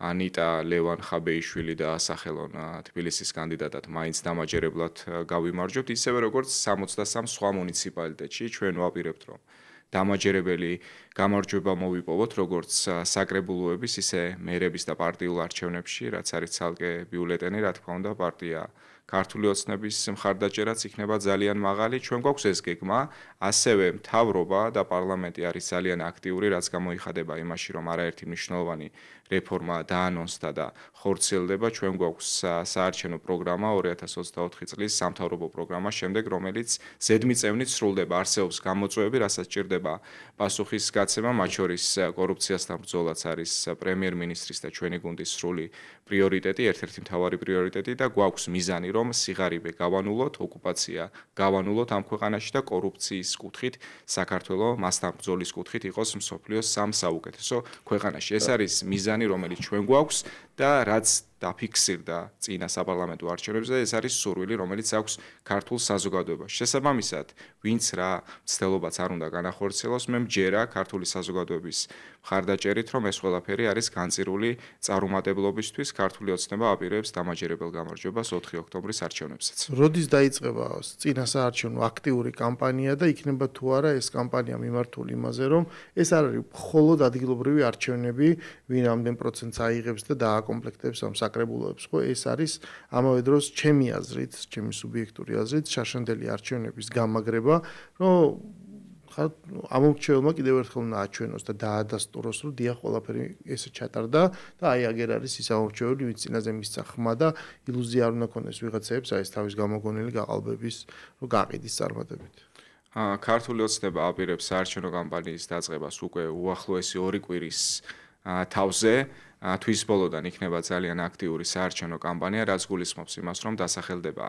S2: ანიტა ლევან-ხაბეიშვილი დაასახელონ თბილისის კანდიდატად, მაინც დამაჯერებლად გავიმარჯვებთ, ისევე როგორც 63 სხვა მუნიციპალიტეტში ჩვენ ვაპირებთ რომ დამაჯერებელი გამარჯვება მოვიპოვოთ როგორც საკრებულოების, ისე მერების და პარტიულ არჩევნებში, რაც არის ცალკე ბიულეტენი, რა თქმა უნდა, პარტია ქართული ოცნების მხარდაჭერაც იქნება ძალიან მაღალი. ჩვენ გვაქვს ეს გეგმა, ასევე მთავრობა და პარლამენტი არის ძალიან აქტიური, რაც გამოიხადება იმაში, რომ არაერთი მნიშვნელოვანი რეფორმა დაანონსდა და ხორციელდება. ჩვენ გვაქვს საარჩევნო პროგრამა 2024 წლის სამთავრობო პროგრამა შემდეგ, რომელიც ზედმიწევნით სრულდება. არსებობს გამოწვევები, რასაც ჭირდება პასუხის გაცემა, მათ შორის კორუფციასთან ბრძოლაც არის პრემიერ-მინისტრის და ჩვენი გუნდის სრული პრიორიტეტი, ერთ-ერთი მთავარი პრიორიტეტი და გვაქვს მიზანი, რომ სიღარიბე გავანულოთ, ოკუპაცია გავანულოთ ამ ქვეყანაში და კორუფციის კუთხით საქართველო მასთან ბრძოლის კუთხით იყოს მსოფლიოს სამსაუკეთესო ქვეყანაში. ეს არის მიზანი, რომელიც ჩვენ გვაქვს და რაც დაფიქსირდა წინა საპარლამენტო არჩევნებზე, ეს არის სურვილი, რომელიც აქვს ქართულ საზოგადოებაში. შესაბამისად, ვინც რა მცდელობაც არ უნდა განახორციელოს, მე მჯერა ქართული საზოგადოების მხარდაჭერით, რომ ეს ყველაფერი არის განწირული წარუმატებლობისთვის, ქართული ოცნება აპირებს დამაჯერებელ გამარჯვებას 4 ოქტომბრის არჩევნებსაც.
S1: როდის დაიწყება წინა საარჩევნო აქტიური კამპანია და იქნება თუ არა ეს კამპანია მიმართული იმაზე, რომ ეს არ არის მხოლოდ ადგილობრივი არჩევნები, ვინ ამდენ პროცენტს აიღებს და დააკომპლექტებს ამ საკრებულოებს, ხო, ეს არის ამავე დროს ჩემი აზრით, ჩემი სუბიექტური აზრით, შარშანდელი არჩევნების გამაგრება, რომ ამორჩეველმა კიდევ ერთხელ უნდა აჩვენოს და დაადასტუროს, რომ დიახ, ყველაფერი ესე ჩატარდა და აი აგერ არის ის ამორჩეველი, ვინც წინაზე მისცა ხმა და ილუზია არ უნდა ქონდეს ვიღაცებს, აი ეს თავის გამოგონილი გაყალბების, რომ გაყიდის წარმატებით.
S2: ქართული ოცნება აპირებს საარჩევნო კამპანიის დაწყებას უკვე უახლოესი 2 კვირის თავზე. თვის ბოლოდან იქნება ძალიან აქტიური საარჩევნო კამპანია, რაც გულისხმობს იმას, რომ დასახელდება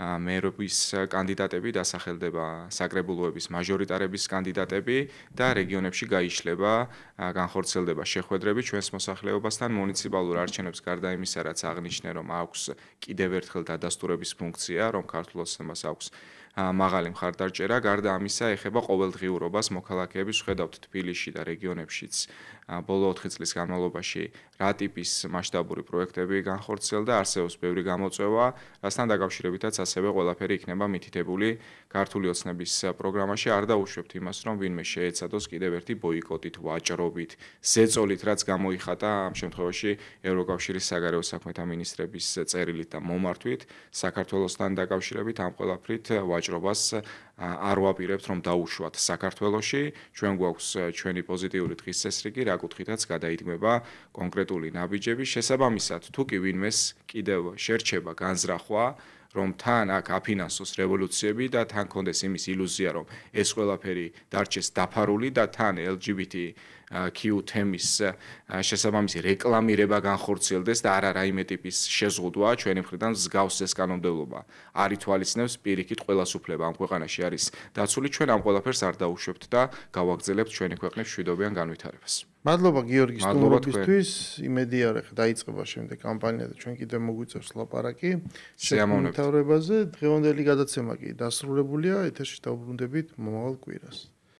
S2: მერობის კანდიდატები, დასახელდება საკრებულოების მაჟორიტარების კანდიდატები და რეგიონებში გაიშლება, განხორციელდება შეხვედრები ჩვენს მოსახლეობასთან მუნიციპალურ არჩევნებს გარდა იმისა, რაც აღნიშნე, რომ აქვს კიდევ ერთხელ დადასტურების ფუნქცია, რომ ქართულ ოცნებას აქვს მაღალი მხარდაჭერა, გარდა ამისა ეხება ყოველდღიურობას მოქალაქეების ხედავთ თბილისში და რეგიონებშიც ბოლო 4 წლის განმავლობაში რა ტიპის მასშტაბური პროექტები განხორციელდა, არსებობს ბევრი გამოწვევა, რასთან დაკავშირებითაც ასევე ყველაფერი იქნება მითითებული ქართული ოცნების პროგრამაში. არ დაუშვებთ იმას, რომ ვინმე შეეცადოს კიდევ ერთი ბოიკოტით, ვაჭრობით, ზეწოლით, რაც გამოიხატა ამ შემთხვევაში ევროკავშირის საგარეო საქმეთა მინისტრების წერილით და მომართვით საქართველოსთან დაკავშირებით ამ ყველაფრით ვაჭრობას არ ვაპირებთ, რომ დაუშვათ საქართველოში. ჩვენ გვაქვს ჩვენი პოზიტიური დღის წესრიგი, რა კუთხითაც გადაიდგმება კონკრეტული ნაბიჯები. შესაბამისად, თუ კი ვინმეს კიდევ შერჩება განზრახვა, რომ თან აქ აფინანსოს რევოლუციები და თან კონდეს იმის ილუზია, რომ ეს ყველაფერი დარჩეს დაფარული და თან LGBT Q თემის შესაბამისი რეკლამირება განხორციელდეს და არა რაიმე ტიპის შეზღუდვა ჩვენი მხრიდან მსგავს ეს კანონმდებლობა არ ითვალისწინებს პირიქით ყველას უფლება ამ ქვეყანაში არის დაცული ჩვენ ამ ყველაფერს არ დაუშვებთ და გავაგრძელებთ ჩვენი ქვეყნის მშვიდობიან განვითარებას.
S1: მადლობა გიორგი სტუმრობისთვის. იმედი არ ახლა დაიწყება შემდეგ კამპანია და ჩვენ კიდევ მოგვიწევს ლაპარაკი
S2: შეამოვნებთ.
S1: დღევანდელი გადაცემა კი დასრულებულია. ეთერში დავბრუნდებით მომავალ კვირას.